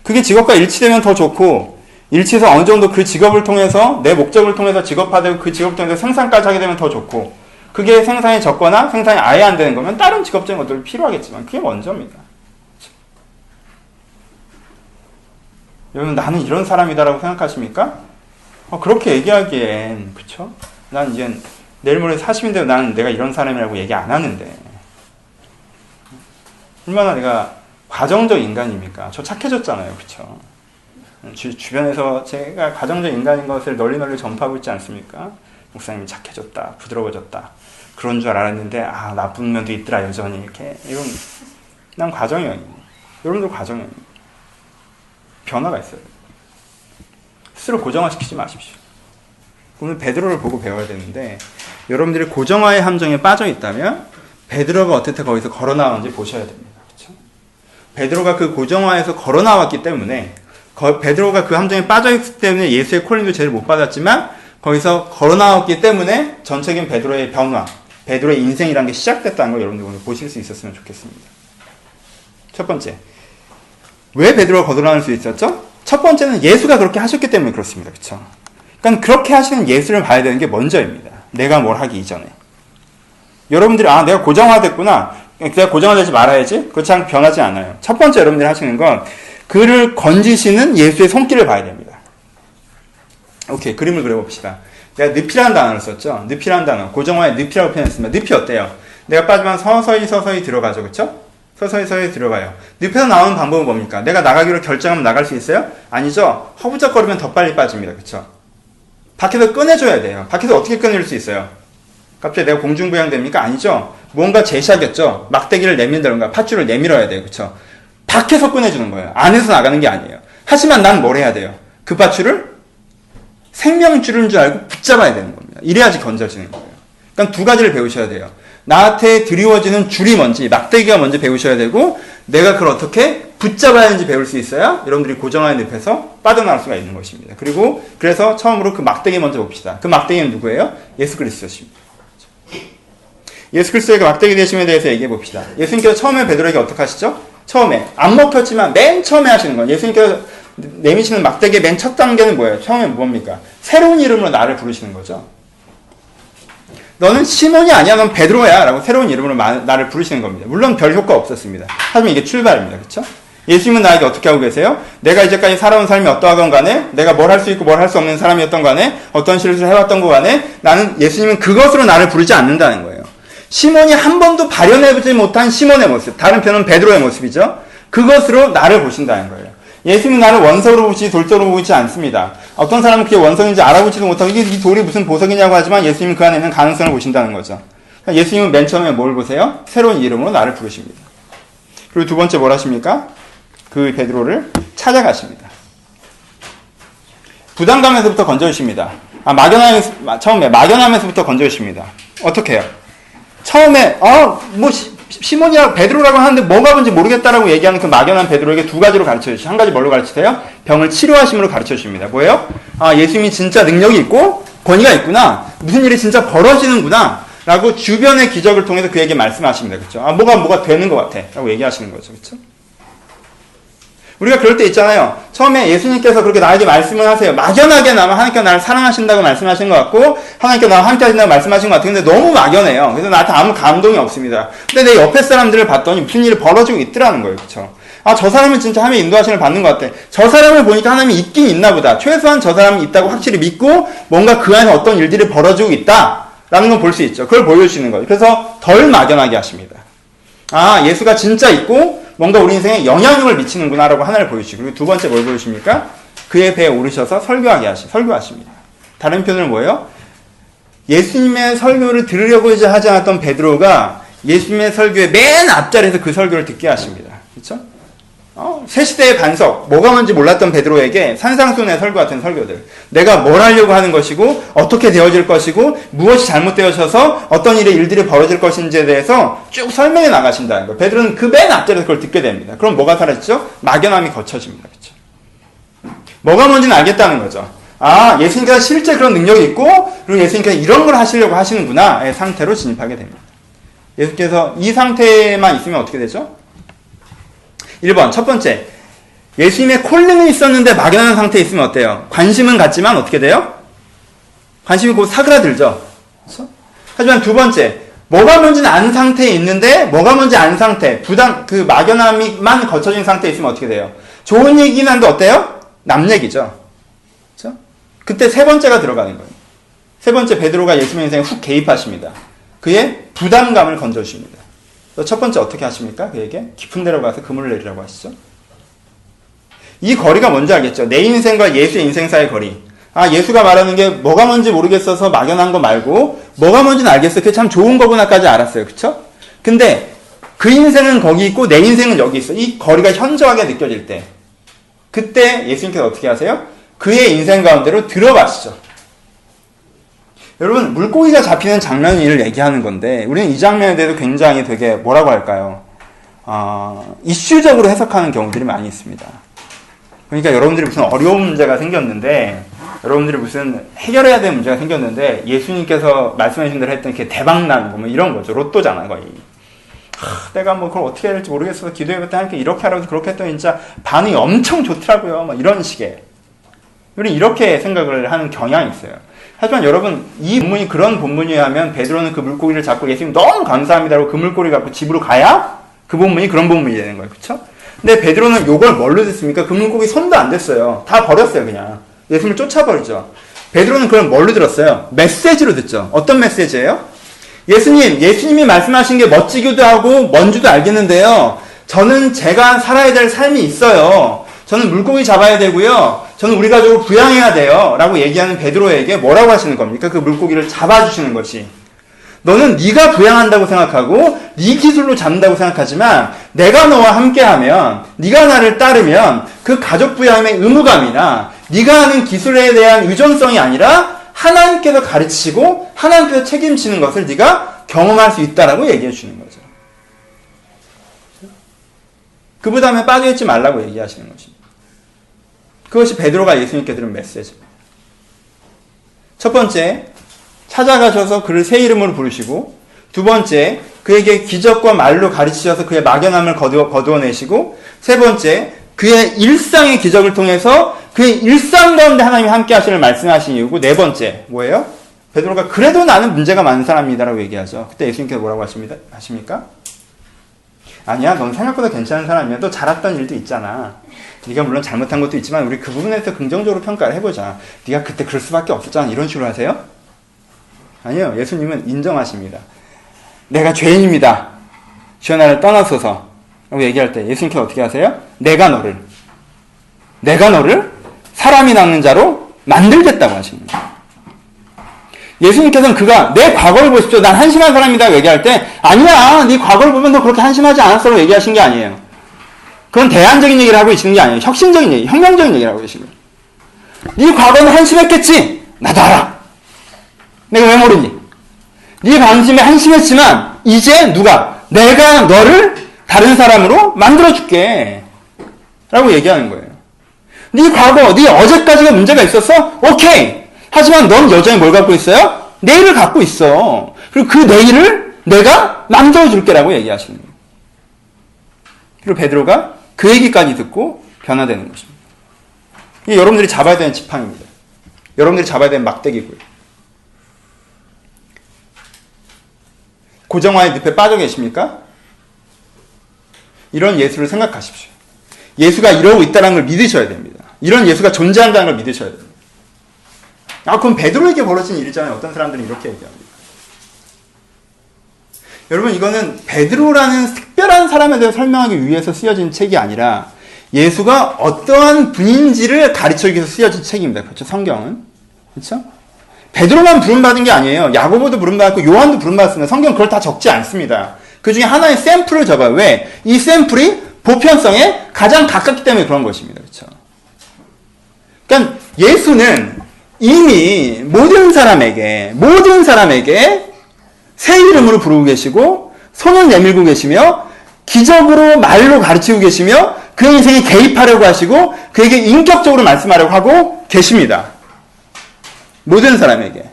그게 직업과 일치되면 더 좋고, 일치해서 어느 정도 그 직업을 통해서 내 목적을 통해서 직업화되고 그 직업을 통해서 생산까지 하게 되면 더 좋고, 그게 생산이 적거나 생산이 아예 안 되는 거면 다른 직업적인 것들이 필요하겠지만 그게 먼저입니다. 여러분, 나는 이런 사람이다라고 생각하십니까? 그렇게 얘기하기엔, 그쵸? 난 이제 내일 모레 40인데 나는 내가 이런 사람이라고 얘기 안 하는데. 얼마나 내가 과정적 인간입니까? 저 착해졌잖아요. 그쵸? 주변에서 제가 과정적 인간인 것을 널리 전파하고 있지 않습니까? 목사님이 착해졌다, 부드러워졌다. 그런 줄 알았는데, 아, 나쁜 면도 있더라, 여전히. 이렇게. 이건, 난 과정이에요. 여러분들 과정이에요. 변화가 있어요. 스스로 고정화시키지 마십시오. 오늘 베드로를 보고 배워야 되는데, 여러분들이 고정화의 함정에 빠져 있다면 베드로가 어떻게 거기서 걸어 나왔는지 보셔야 됩니다. 그렇죠? 베드로가 그 고정화에서 걸어 나왔기 때문에, 베드로가 그 함정에 빠져 있기 때문에 예수의 콜링도 제일 못 받았지만 거기서 걸어 나왔기 때문에 전적인 베드로의 변화, 베드로의 인생이라는 게 시작됐다는 걸 여러분들 오늘 보실 수 있었으면 좋겠습니다. 첫 번째, 왜 베드로가 걸어 나올 수 있었죠? 첫 번째는 예수가 그렇게 하셨기 때문에 그렇습니다. 그렇죠? 그러니까 그렇게 하시는 예수를 봐야 되는 게 먼저입니다. 내가 뭘 하기 이전에. 여러분들이 내가 고정화됐구나. 내가 고정화되지 말아야지. 그렇지 않고 변하지 않아요. 첫 번째 여러분들이 하시는 건 그를 건지시는 예수의 손길을 봐야 됩니다. 오케이, 그림을 그려봅시다. 내가 늪이라는 단어를 썼죠. 늪이라는 단어. 고정화의 늪이라고 표현했습니다. 늪이 어때요? 내가 빠지면 서서히 들어가죠. 그렇죠? 서서히 들어가요. 늪에서 나오는 방법은 뭡니까? 내가 나가기로 결정하면 나갈 수 있어요? 아니죠. 허부적거리면 더 빨리 빠집니다. 그렇죠? 밖에서 꺼내줘야 돼요. 밖에서 어떻게 꺼낼 수 있어요? 갑자기 내가 공중부양됩니까? 아니죠. 뭔가 제시하겠죠. 막대기를 내민다든가 팥줄을 내밀어야 돼요. 그렇죠? 밖에서 꺼내주는 거예요. 안에서 나가는 게 아니에요. 하지만 난 뭘 해야 돼요? 그 팥줄을 생명줄인 줄 알고 붙잡아야 되는 겁니다. 이래야지 건져지는 거예요. 그러니까 두 가지를 배우셔야 돼요. 나한테 드리워지는 줄이 뭔지, 막대기가 뭔지 배우셔야 되고, 내가 그걸 어떻게 붙잡아야 하는지 배울 수 있어야 여러분들이 고정화의 늪에서 빠져나올 수가 있는 것입니다. 그래서 처음으로 그 막대기 먼저 봅시다. 그 막대기는 누구예요? 예수 그리스도십니다. 예수 그리스도의 그 막대기 되심에 대해서 얘기해 봅시다. 예수님께서 처음에 베드로에게 어떻게 하시죠? 처음에 안 먹혔지만 맨 처음에 하시는 건, 예수님께서 내미시는 막대기의 맨 첫 단계는 뭐예요? 처음에 뭡니까? 새로운 이름으로 나를 부르시는 거죠. 너는 시몬이 아니야, 넌 베드로야 라고 새로운 이름으로 나를 부르시는 겁니다. 물론 별 효과 없었습니다. 하지만 이게 출발입니다. 그렇죠? 예수님은 나에게 어떻게 하고 계세요? 내가 이제까지 살아온 삶이 어떠하건 간에, 내가 뭘 할 수 있고 뭘 할 수 없는 사람이었던 간에, 어떤 실수를 해왔던 거 간에, 예수님은 그것으로 나를 부르지 않는다는 거예요. 시몬이 한 번도 발현해보지 못한 시몬의 모습, 다른 편은 베드로의 모습이죠. 그것으로 나를 보신다는 거예요. 예수님은 나를 원석으로 보시지 돌적으로 보지 않습니다. 어떤 사람은 그게 원석인지 알아보지도 못하고 이게 이 돌이 무슨 보석이냐고 하지만 예수님은 그 안에 있는 가능성을 보신다는 거죠. 예수님은 맨 처음에 뭘 보세요? 새로운 이름으로 나를 부르십니다. 그리고 두 번째 뭘 하십니까? 그 베드로를 찾아가십니다. 부담감에서부터 건져주십니다. 처음에 막연함에서부터 건져주십니다. 어떻게 해요? 처음에 시몬이라고 베드로라고 하는데 뭐가 뭔지 모르겠다라고 얘기하는 그 막연한 베드로에게 두 가지로 가르쳐 주시죠. 한 가지 뭘로 가르치세요? 병을 치료하심으로 가르쳐 주십니다. 뭐예요? 예수님이 진짜 능력이 있고 권위가 있구나. 무슨 일이 진짜 벌어지는구나. 라고 주변의 기적을 통해서 그에게 말씀하십니다. 그렇죠? 뭐가 되는 것 같아. 라고 얘기하시는 거죠. 그렇죠? 우리가 그럴 때 있잖아요. 처음에 예수님께서 그렇게 나에게 말씀을 하세요. 막연하게나마 하나님께서 나를 사랑하신다고 말씀하신 것 같고 하나님께서 나와 함께 하신다고 말씀하신 것 같은데 너무 막연해요. 그래서 나한테 아무 감동이 없습니다. 근데 내 옆에 사람들을 봤더니 무슨 일이 벌어지고 있더라는 거예요. 그렇죠? 저 사람은 진짜 하나님의 인도하심을 받는 것 같아. 저 사람을 보니까 하나님이 있긴 있나 보다. 최소한 저 사람이 있다고 확실히 믿고 뭔가 그 안에 어떤 일들이 벌어지고 있다라는 걸 볼 수 있죠. 그걸 보여주시는 거예요. 그래서 덜 막연하게 하십니다. 예수가 진짜 있고 뭔가 우리 인생에 영향력을 미치는구나라고 하나를 보여주시고, 그리고 두 번째 뭘 보여주십니까? 그의 배에 오르셔서 설교하십니다. 다른 표현은 뭐예요? 예수님의 설교를 들으려고 하지 않았던 베드로가 예수님의 설교의 맨 앞자리에서 그 설교를 듣게 하십니다. 그렇죠? 새 시대의 반석, 뭐가 뭔지 몰랐던 베드로에게 산상수훈의 설교 같은 설교들, 내가 뭘 하려고 하는 것이고 어떻게 되어질 것이고 무엇이 잘못되어져서 어떤 일들이 벌어질 것인지에 대해서 쭉 설명해 나가신다는 거예요. 베드로는 그 맨 앞자리에서 그걸 듣게 됩니다. 그럼 뭐가 사라지죠? 막연함이 거쳐집니다. 그렇죠? 뭐가 뭔지는 알겠다는 거죠. 예수님께서 실제 그런 능력이 있고 그리고 예수님께서 이런 걸 하시려고 하시는구나의 상태로 진입하게 됩니다. 예수께서 이 상태만 있으면 어떻게 되죠? 1번, 첫 번째. 예수님의 콜링은 있었는데 막연한 상태에 있으면 어때요? 관심은 갖지만 어떻게 돼요? 관심이 곧 사그라들죠. 그렇죠? 하지만 두 번째, 뭐가 뭔지는 아는 상태에 있는데 뭐가 뭔지 아는 상태, 그 막연함이만 거쳐진 상태에 있으면 어떻게 돼요? 좋은 얘기긴 한데 어때요? 남 얘기죠. 그렇죠? 그때 세 번째가 들어가는 거예요. 세 번째, 베드로가 예수님의 인생에 훅 개입하십니다. 그의 부담감을 건져주십니다. 첫 번째 어떻게 하십니까? 그에게 깊은 데로 가서 그물을 내리라고 하시죠. 이 거리가 뭔지 알겠죠? 내 인생과 예수의 인생 사이의 거리. 예수가 말하는 게 뭐가 뭔지 모르겠어서 막연한 거 말고 뭐가 뭔지는 알겠어요. 그게 참 좋은 거구나까지 알았어요. 그쵸? 근데 그 인생은 거기 있고 내 인생은 여기 있어. 이 거리가 현저하게 느껴질 때 그때 예수님께서 어떻게 하세요? 그의 인생 가운데로 들어가시죠. 여러분, 물고기가 잡히는 장면을 얘기하는 건데 우리는 이 장면에 대해서 굉장히 되게 뭐라고 할까요? 이슈적으로 해석하는 경우들이 많이 있습니다. 그러니까 여러분들이 무슨 어려운 문제가 생겼는데 여러분들이 무슨 해결해야 되는 문제가 생겼는데 예수님께서 말씀해 주신 대로 했던 게 대박나는 거 뭐 이런 거죠. 로또잖아 거의. 내가 그걸 어떻게 해야 될지 모르겠어서 기도해봤더니 하나님께 이렇게 하라고 그렇게 했더니 진짜 반응이 엄청 좋더라고요. 이런 식의. 우리는 이렇게 생각을 하는 경향이 있어요. 하지만 여러분, 이 본문이 그런 본문이야 하면 베드로는 그 물고기를 잡고 예수님 너무 감사합니다라고 그 물고기 갖고 집으로 가야 그 본문이 그런 본문이 되는 거예요. 그렇죠? 근데 베드로는 요걸 뭘로 듣습니까? 그 물고기 손도 안 댔어요. 다 버렸어요, 그냥. 예수님을 쫓아버리죠. 베드로는 그걸 뭘로 들었어요? 메시지로 듣죠. 어떤 메시지예요? 예수님이 말씀하신 게 멋지기도 하고 뭔지도 알겠는데요. 저는 제가 살아야 될 삶이 있어요. 저는 물고기 잡아야 되고요. 저는 우리 가족을 부양해야 돼요. 라고 얘기하는 베드로에게 뭐라고 하시는 겁니까? 그 물고기를 잡아주시는 것이. 너는 네가 부양한다고 생각하고 네 기술로 잡는다고 생각하지만 내가 너와 함께하면 네가 나를 따르면 그 가족 부양의 의무감이나 네가 하는 기술에 대한 의존성이 아니라 하나님께서 가르치시고 하나님께서 책임지는 것을 네가 경험할 수 있다라고 얘기해 주는 거죠. 그 부담에 빠져있지 말라고 얘기하시는 것입니다. 그것이 베드로가 예수님께 들은 메시지입니다. 첫 번째, 찾아가셔서 그를 새 이름으로 부르시고, 두 번째, 그에게 기적과 말로 가르치셔서 그의 막연함을 거두어내시고, 세 번째, 그의 일상의 기적을 통해서 그의 일상 가운데 하나님이 함께 하시를 말씀하신 이유고, 네 번째, 뭐예요? 베드로가 그래도 나는 문제가 많은 사람이다라고 얘기하죠. 그때 예수님께서 뭐라고 하십니까? 아니야, 넌 생각보다 괜찮은 사람이야. 너 잘했던 일도 있잖아. 네가 물론 잘못한 것도 있지만 우리 그 부분에서 긍정적으로 평가를 해보자. 네가 그때 그럴 수밖에 없었잖아. 이런 식으로 하세요? 아니요. 예수님은 인정하십니다. 내가 죄인입니다. 주여 나를 떠나소서 라고 얘기할 때 예수님께서 어떻게 하세요? 내가 너를 사람이 낚는 자로 만들겠다고 하십니다. 예수님께서는 그가 내 과거를 보십시오. 난 한심한 사람이다 얘기할 때 아니야. 네 과거를 보면 너 그렇게 한심하지 않았어 라고 얘기하신 게 아니에요. 그건 대안적인 얘기를 하고 계시는 게 아니에요. 혁신적인 얘기, 혁명적인 얘기를 하고 계시는 거예요. 네 과거는 한심했겠지? 나도 알아. 내가 왜 모르니? 네 방심에 한심했지만 이제 누가? 내가 너를 다른 사람으로 만들어줄게 라고 얘기하는 거예요. 네 과거, 네 어제까지가 문제가 있었어? 오케이. 하지만 넌 여전히 뭘 갖고 있어요? 내일을 갖고 있어. 그리고 그 내일을 내가 만들어줄게 라고 얘기하시는 거예요. 그리고 베드로가 그 얘기까지 듣고 변화되는 것입니다. 이게 여러분들이 잡아야 되는 지팡이입니다. 여러분들이 잡아야 되는 막대기고요. 고정화의 늪에 빠져 계십니까? 이런 예수를 생각하십시오. 예수가 이러고 있다는 걸 믿으셔야 됩니다. 이런 예수가 존재한다는 걸 믿으셔야 됩니다. 그럼 베드로에게 벌어진 일이잖아요. 어떤 사람들은 이렇게 얘기합니다. 여러분, 이거는 베드로라는 특별한 사람에 대해 설명하기 위해서 쓰여진 책이 아니라 예수가 어떠한 분인지를 가르치기 위해서 쓰여진 책입니다. 그렇죠? 성경은. 그렇죠? 베드로만 부름받은 게 아니에요. 야고보도 부름받았고 요한도 부름받았습니다. 성경은 그걸 다 적지 않습니다. 그 중에 하나의 샘플을 적어요. 왜? 이 샘플이 보편성에 가장 가깝기 때문에 그런 것입니다. 그렇죠? 그러니까 예수는 이미 모든 사람에게 새 이름으로 부르고 계시고 손을 내밀고 계시며 기적으로 말로 가르치고 계시며 그 인생에 개입하려고 하시고 그에게 인격적으로 말씀하려고 하고 계십니다. 모든 사람에게.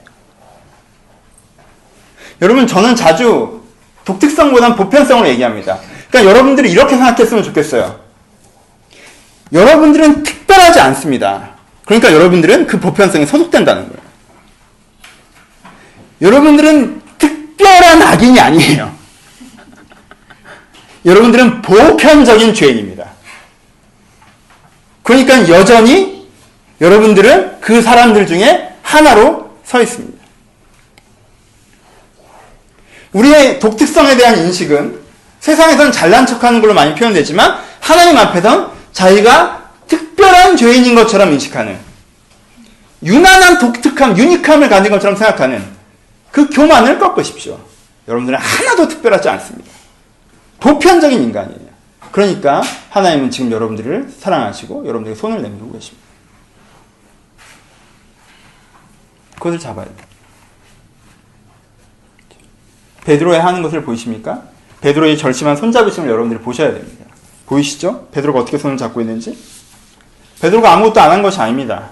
여러분, 저는 자주 독특성보다는 보편성을 얘기합니다. 그러니까 여러분들이 이렇게 생각했으면 좋겠어요. 여러분들은 특별하지 않습니다. 그러니까 여러분들은 그 보편성에 소속된다는 거예요. 여러분들은 특별한 악인이 아니에요. 여러분들은 보편적인 죄인입니다. 그러니까 여전히 여러분들은 그 사람들 중에 하나로 서 있습니다. 우리의 독특성에 대한 인식은 세상에서는 잘난 척하는 걸로 많이 표현되지만 하나님 앞에선 자기가 특별한 죄인인 것처럼 인식하는, 유난한 독특함, 유니크함을 가진 것처럼 생각하는 그 교만을 꺾으십시오. 여러분들은 하나도 특별하지 않습니다. 보편적인 인간이에요. 그러니까 하나님은 지금 여러분들을 사랑하시고 여러분들에게 손을 내밀고 계십니다. 그것을 잡아야 돼요. 베드로의 하는 것을 보이십니까? 베드로의 절심한 손잡으심을 여러분들이 보셔야 됩니다. 보이시죠? 베드로가 어떻게 손을 잡고 있는지? 베드로가 아무것도 안 한 것이 아닙니다.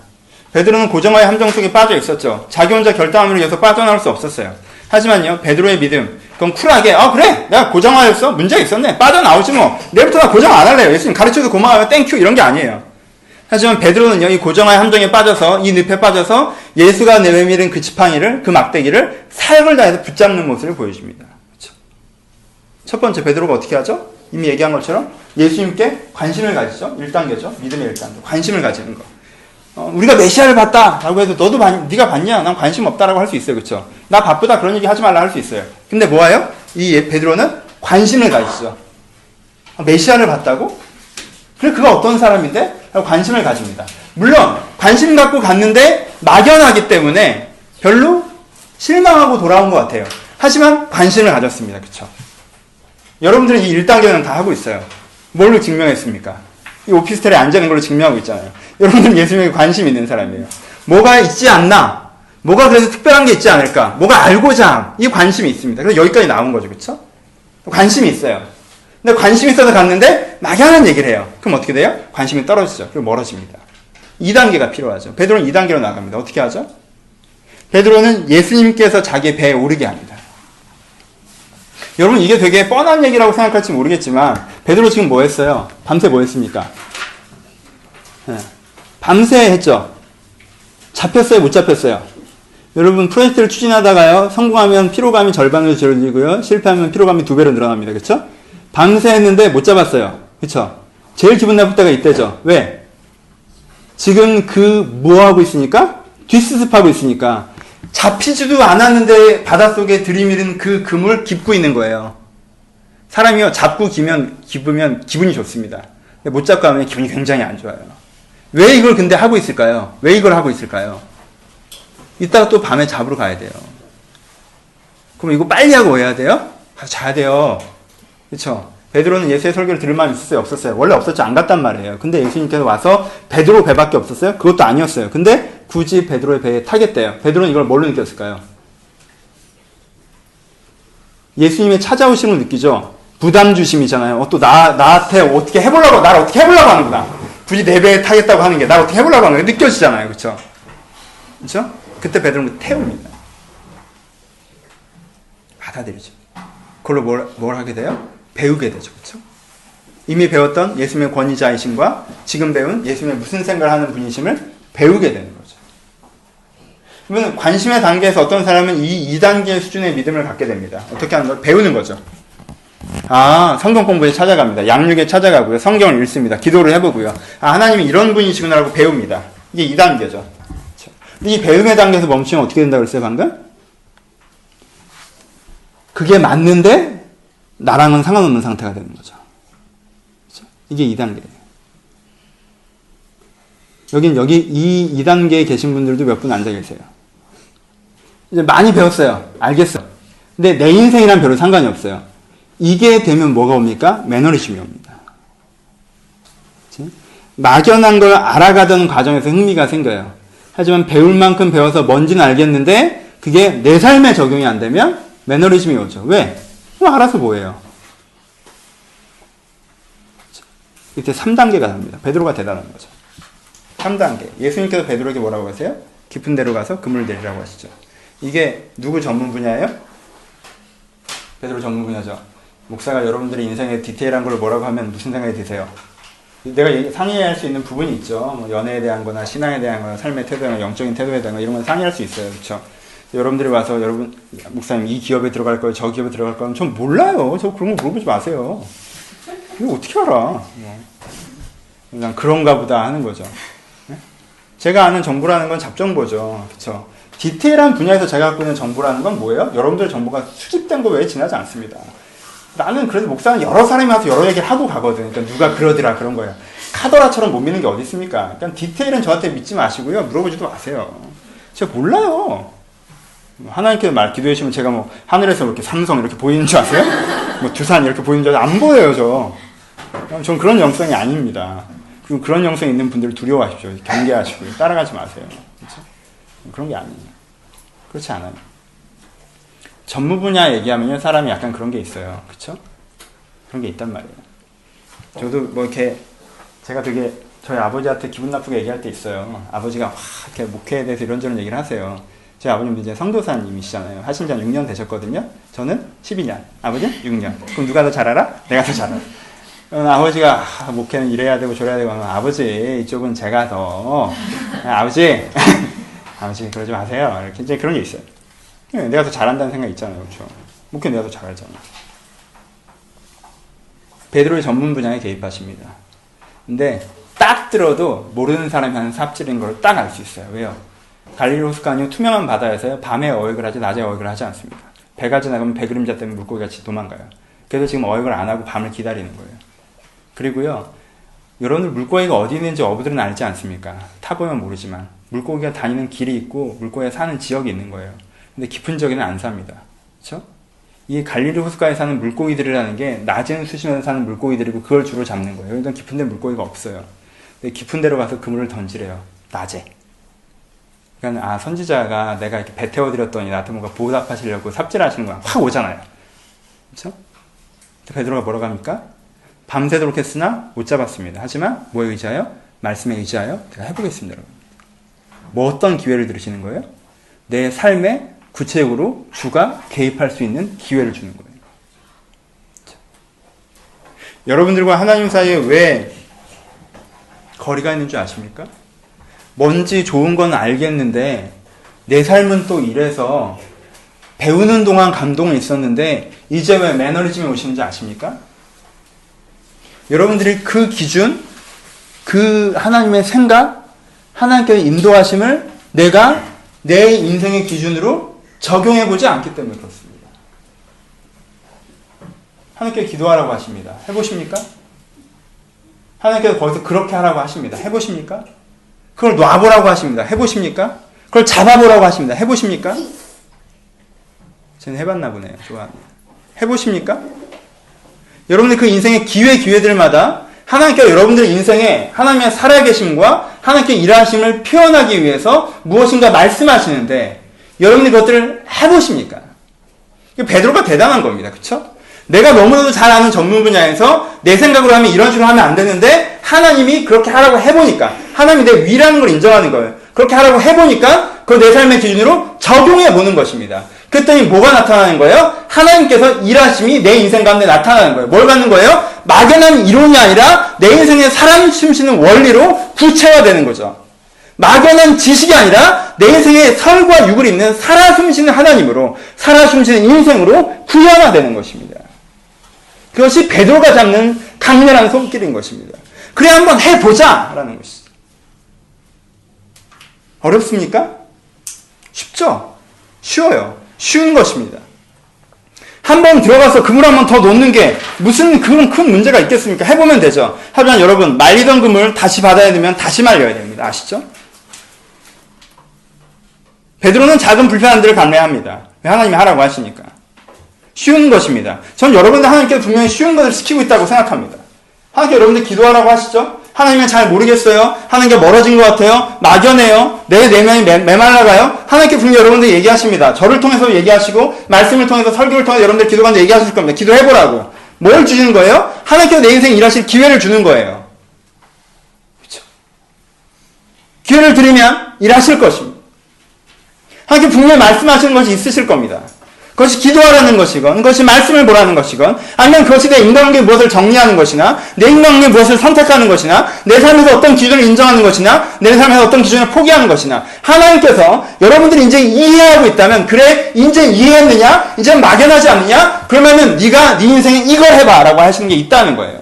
베드로는 고정화의 함정 속에 빠져 있었죠. 자기 혼자 결단함으로 해서 빠져나올 수 없었어요. 하지만요, 베드로의 믿음, 그건 쿨하게, 그래, 내가 고정화였어? 문제가 있었네, 빠져나오지 뭐, 내일부터 나 고정 안 할래요. 예수님 가르쳐도 고마워요, 땡큐, 이런 게 아니에요. 하지만 베드로는요, 이 고정화의 함정에 빠져서, 이 늪에 빠져서 예수가 내밀은 그 지팡이를, 그 막대기를 사역을 다해서 붙잡는 모습을 보여줍니다. 그렇죠? 첫 번째, 베드로가 어떻게 하죠? 이미 얘기한 것처럼 예수님께 관심을 가지죠. 1단계죠. 믿음의 1단계. 관심을 가지는 거. 우리가 메시아를 봤다라고 해도 너도 네가 봤냐? 난 관심 없다라고 할 수 있어요. 그렇죠? 나 바쁘다 그런 얘기 하지 말라 할 수 있어요. 근데 뭐예요? 이 베드로는 관심을 가지죠. 메시아를 봤다고? 그래, 그가 어떤 사람인데? 관심을 가집니다. 물론 관심 갖고 갔는데 막연하기 때문에 별로 실망하고 돌아온 것 같아요. 하지만 관심을 가졌습니다. 그렇죠? 여러분들은 이 1단계는 다 하고 있어요. 뭘로 증명했습니까? 이 오피스텔에 앉아있는 걸로 증명하고 있잖아요. 여러분들은 예수님에게 관심 있는 사람이에요. 뭐가 있지 않나? 뭐가 그래서 특별한 게 있지 않을까? 뭐가 알고자 함. 이 관심이 있습니다. 그래서 여기까지 나온 거죠. 그렇죠? 관심이 있어요. 근데 관심이 있어서 갔는데 막연한 얘기를 해요. 그럼 어떻게 돼요? 관심이 떨어지죠. 그리고 멀어집니다. 2단계가 필요하죠. 베드로는 2단계로 나갑니다. 어떻게 하죠? 베드로는 예수님께서 자기의 배에 오르게 합니다. 여러분, 이게 되게 뻔한 얘기라고 생각할지 모르겠지만 베드로 지금 뭐 했어요? 밤새 뭐 했습니까? 네. 밤새 했죠. 잡혔어요? 못 잡혔어요? 여러분, 프로젝트를 추진하다가요, 성공하면 피로감이 절반으로 줄어들고요, 실패하면 피로감이 2배로 늘어납니다. 그렇죠? 밤새 했는데 못 잡았어요. 그렇죠? 제일 기분 나쁠 때가 이때죠. 왜? 지금 뭐 하고 있으니까? 뒷수습하고 있으니까. 잡히지도 않았는데 바닷속에 들이밀은 그 그물 깁고 있는 거예요. 사람이요, 잡고 기쁘면 기분이 좋습니다. 근데 못 잡고 하면 기분이 굉장히 안 좋아요. 왜 이걸 근데 하고 있을까요? 왜 이걸 하고 있을까요? 이따가 또 밤에 잡으러 가야 돼요. 그럼 이거 빨리 하고 해야 돼요? 가서 자야 돼요. 그렇죠? 베드로는 예수의 설교를 들을 마음이 있었어요? 없었어요? 원래 없었죠. 안 갔단 말이에요. 근데 예수님께서 와서 베드로 배밖에 없었어요? 그것도 아니었어요. 근데 굳이 베드로의 배에 타겠대요. 베드로는 이걸 뭘로 느꼈을까요? 예수님의 찾아오심을 느끼죠. 부담 주심이잖아요. 또 나한테 어떻게 해보려고, 나를 어떻게 해보려고 하는구나. 굳이 내 배에 타겠다고 하는 게 나를 어떻게 해보려고 하는 게 느껴지잖아요. 그쵸? 그쵸? 그때 베드로는 태웁니다. 받아들이죠. 그걸로 뭘 하게 돼요? 배우게 되죠. 그쵸? 이미 배웠던 예수님의 권위자이심과 지금 배운 예수님의 무슨 생각을 하는 분이심을 배우게 되는 거죠. 그러면 관심의 단계에서 어떤 사람은 이 2단계 수준의 믿음을 갖게 됩니다. 어떻게 하는 걸? 배우는 거죠. 성경 공부에 찾아갑니다. 양육에 찾아가고요. 성경을 읽습니다. 기도를 해보고요. 하나님이 이런 분이시구나라고 배웁니다. 이게 2단계죠. 그렇죠? 이 배움의 단계에서 멈추면 어떻게 된다고 그랬어요, 방금? 그게 맞는데 나랑은 상관없는 상태가 되는 거죠. 그렇죠? 이게 2단계예요. 여기 이 2단계에 계신 분들도 몇 분 앉아 계세요. 이제 많이 배웠어요. 알겠어요. 근데 내 인생이랑 별로 상관이 없어요. 이게 되면 뭐가 옵니까? 매너리즘이 옵니다. 그치? 막연한 걸 알아가던 과정에서 흥미가 생겨요. 하지만 배울 만큼 배워서 뭔지는 알겠는데 그게 내 삶에 적용이 안 되면 매너리즘이 오죠. 왜? 알아서 뭐예요? 이때 3단계가 나옵니다. 베드로가 대단한 거죠. 3단계. 예수님께서 베드로에게 뭐라고 하세요? 깊은 데로 가서 그물을 내리라고 하시죠. 이게 누구 전문 분야예요? 베드로 전문 분야죠. 목사가 여러분들의 인생의 디테일한 걸 뭐라고 하면 무슨 생각이 드세요? 내가 상의할 수 있는 부분이 있죠. 뭐 연애에 대한 거나 신앙에 대한 거나 삶의 태도에 대한 거, 영적인 태도에 대한 거 이런 건 상의할 수 있어요. 그렇죠? 여러분들이 와서 여러분 목사님 이 기업에 들어갈 거예요, 저 기업에 들어갈 거예요. 전 몰라요. 저 그런 거 물어보지 마세요. 이거 어떻게 알아? 그냥 그런가 보다 하는 거죠. 제가 아는 정보라는 건 잡정보죠. 그렇죠? 디테일한 분야에서 제가 갖고 있는 정보라는 건 뭐예요? 여러분들의 정보가 수집된 거 외에 지나지 않습니다. 나는 그래도 목사는 여러 사람이 와서 여러 얘기를 하고 가거든. 그러니까 누가 그러더라 그런 거예요. 카더라처럼 못 믿는 게 어디 있습니까? 그러니까 디테일은 저한테 믿지 마시고요. 물어보지도 마세요. 제가 몰라요. 하나님께서 기도해 주시면 제가 뭐 하늘에서 이렇게 삼성 이렇게 보이는 줄 아세요? 뭐 두산 이렇게 보이는 줄 안 보여요, 저. 전 그런 영성이 아닙니다. 그리고 그런 영성이 있는 분들을 두려워하십시오. 경계하시고 따라가지 마세요. 그렇죠? 그런 게 아니에요. 그렇지 않아요. 전문 분야 얘기하면요, 사람이 약간 그런 게 있어요. 그쵸? 그런 게 있단 말이에요. 저도 뭐 이렇게, 제가 되게 저희 아버지한테 기분 나쁘게 얘기할 때 있어요. 아버지가 이렇게 목회에 대해서 이런저런 얘기를 하세요. 저희 아버님도 이제 성도사님이시잖아요. 하신 지 한 6년 되셨거든요. 저는 12년, 아버지는 6년. 그럼 누가 더 잘 알아? 내가 더 잘 알아. 아버지가 목회는 이래야 되고 저래야 되고 하면 아버지 이쪽은 제가 더 아버지 그러지 마세요. 이렇게 이제 그런 게 있어요. 내가 더 잘한다는 생각이 있잖아요. 그렇죠? 목회 내가 더 잘하잖아. 베드로의 전문 분야에 개입하십니다. 근데 딱 들어도 모르는 사람이 하는 삽질인 걸 딱 알 수 있어요. 왜요? 갈릴리 호수가 아니고 투명한 바다에서요. 밤에 어획을 하지 낮에 어획을 하지 않습니다. 배가 지나가면 배 그림자 때문에 물고기같이 도망가요. 그래서 지금 어획을 안 하고 밤을 기다리는 거예요. 그리고요. 여러분들 물고기가 어디 있는지 어부들은 알지 않습니까? 타보면 모르지만 물고기가 다니는 길이 있고 물고기가 사는 지역이 있는 거예요. 근데 깊은 지역에는 안 삽니다. 그렇죠? 이 갈릴리 호숫가에 사는 물고기들이라는 게 낮은 수심에서 사는 물고기들이고 그걸 주로 잡는 거예요. 여기는 깊은 데 물고기가 없어요. 근데 깊은 데로 가서 그물을 던지래요. 낮에. 그러니까 선지자가 내가 이렇게 배 태워드렸더니 나한테 뭔가 보답하시려고 삽질하시는 거야. 확 오잖아요. 그렇죠? 베드로가 뭐라고 합니까? 밤새도록 했으나 못 잡았습니다. 하지만 뭐에 의지하여? 말씀에 의지하여 제가 해보겠습니다. 여러분. 뭐 어떤 기회를 들으시는 거예요? 내 삶에 구체적으로 주가 개입할 수 있는 기회를 주는 거예요. 그렇죠? 여러분들과 하나님 사이에 왜 거리가 있는 줄 아십니까? 뭔지 좋은 건 알겠는데 내 삶은 또 이래서 배우는 동안 감동은 있었는데 이제 왜 매너리즘이 오시는지 아십니까? 여러분들이 그 기준, 그 하나님의 생각, 하나님께서 인도하심을 내가 내 인생의 기준으로 적용해보지 않기 때문에 그렇습니다. 하나님께 기도하라고 하십니다. 해보십니까? 하나님께서 거기서 그렇게 하라고 하십니다. 해보십니까? 그걸 놔보라고 하십니다. 해보십니까? 그걸 잡아보라고 하십니다. 해보십니까? 저는 해봤나 보네요. 좋아합니다. 해보십니까? 여러분들 그 인생의 기회들마다 하나님께서 여러분들의 인생에 하나님의 살아계심과 하나님께 일하심을 표현하기 위해서 무엇인가 말씀하시는데 여러분이 그것들을 해보십니까? 베드로가 대단한 겁니다. 그쵸? 내가 너무나도 잘 아는 전문 분야에서 내 생각으로 하면 이런 식으로 하면 안 되는데 하나님이 그렇게 하라고 해보니까 하나님이 내 위라는 걸 인정하는 거예요. 그렇게 하라고 해보니까 그걸 내 삶의 기준으로 적용해보는 것입니다. 그랬더니 뭐가 나타나는 거예요? 하나님께서 일하심이 내 인생 가운데 나타나는 거예요. 뭘 갖는 거예요? 막연한 이론이 아니라 내 인생에 사람 숨쉬는 원리로 구체화되는 거죠. 막연한 지식이 아니라 내 인생에 설과 육을 입는 살아 숨쉬는 하나님으로 살아 숨쉬는 인생으로 구현화되는 것입니다. 그것이 베드로가 잡는 강렬한 손길인 것입니다. 그래 한번 해보자 라는 것이죠. 어렵습니까? 쉽죠? 쉬워요. 쉬운 것입니다. 한번 들어가서 그물 한 번 더 놓는 게 무슨 그런 큰 문제가 있겠습니까? 해보면 되죠. 하지만 여러분 말리던 그물 다시 바다에 넣으면 다시 말려야 됩니다. 아시죠? 베드로는 작은 불편함들을 감내합니다. 왜 하나님이 하라고 하시니까. 쉬운 것입니다. 전 여러분들 하나님께서 분명히 쉬운 것을 시키고 있다고 생각합니다. 하나님께 여러분들 기도하라고 하시죠? 하나님은 잘 모르겠어요. 하나님께 멀어진 것 같아요. 막연해요. 내 내면이 메말라가요. 하나님께 분명히 여러분들 얘기하십니다. 저를 통해서 얘기하시고 말씀을 통해서 설교를 통해서 여러분들 기도 가운데 얘기하실 겁니다. 기도해보라고. 뭘 주시는 거예요? 하나님께서 내 인생 일하실 기회를 주는 거예요. 그렇죠? 기회를 드리면 일하실 것입니다. 하나님께 분명히 말씀하시는 것이 있으실 겁니다. 그것이 기도하라는 것이건, 그것이 말씀을 보라는 것이건, 아니면 그것이 내 인간관계에 무엇을 정리하는 것이나, 내 인간관계에 무엇을 선택하는 것이나, 내 삶에서 어떤 기준을 인정하는 것이나, 내 삶에서 어떤 기준을 포기하는 것이나, 하나님께서 여러분들이 이제 이해하고 있다면, 그래, 이제 이해했느냐? 이제 막연하지 않느냐? 그러면은 네가 네 인생에 이걸 해봐 라고 하시는 게 있다는 거예요.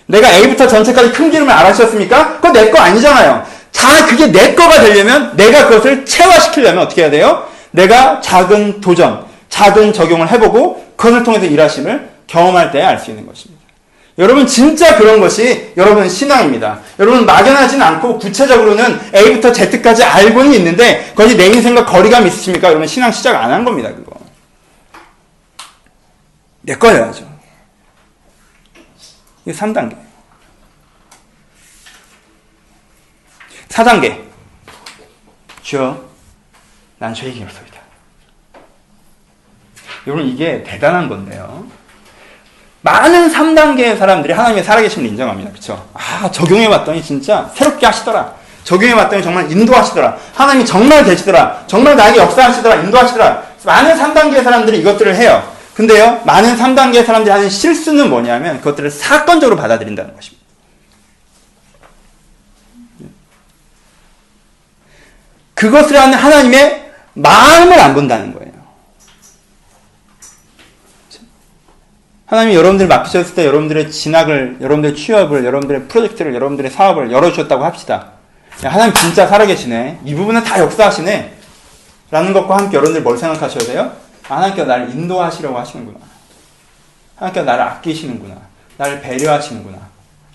내가 A부터 전체까지 큰 기름을 알아주셨습니까? 그거 내 거 아니잖아요. 자, 그게 내 거가 되려면, 내가 그것을 체화시키려면 어떻게 해야 돼요? 내가 작은 도전, 작은 적용을 해보고 그것을 통해서 일하심을 경험할 때 알 수 있는 것입니다. 여러분 진짜 그런 것이 여러분 신앙입니다. 여러분 막연하진 않고 구체적으로는 A부터 Z까지 알고는 있는데 그것이 내 인생과 거리감이 있으십니까? 여러분 신앙 시작 안 한 겁니다. 그거. 내 거여야죠. 이게 3단계. 4단계. 주여, 난 죄인이 없소이다. 여러분 이게 대단한 건데요. 많은 3단계의 사람들이 하나님의 살아계심을 인정합니다. 그렇죠? 아, 적용해봤더니 진짜 새롭게 하시더라. 적용해봤더니 정말 인도하시더라. 하나님이 정말 계시더라. 정말 나에게 역사하시더라. 인도하시더라. 많은 3단계의 사람들이 이것들을 해요. 근데요, 많은 3단계의 사람들이 하는 실수는 뭐냐면 그것들을 사건적으로 받아들인다는 것입니다. 그것을 하는 하나님의 마음을 안 본다는 거예요. 하나님이 여러분들을 맡기셨을 때 여러분들의 진학을, 여러분들의 취업을, 여러분들의 프로젝트를, 여러분들의 사업을 열어주셨다고 합시다. 야, 하나님 진짜 살아계시네. 이 부분은 다 역사하시네. 라는 것과 함께 여러분들 뭘 생각하셔야 돼요? 하나님께서 나를 인도하시려고 하시는구나. 하나님께서 나를 아끼시는구나. 나를 배려하시는구나.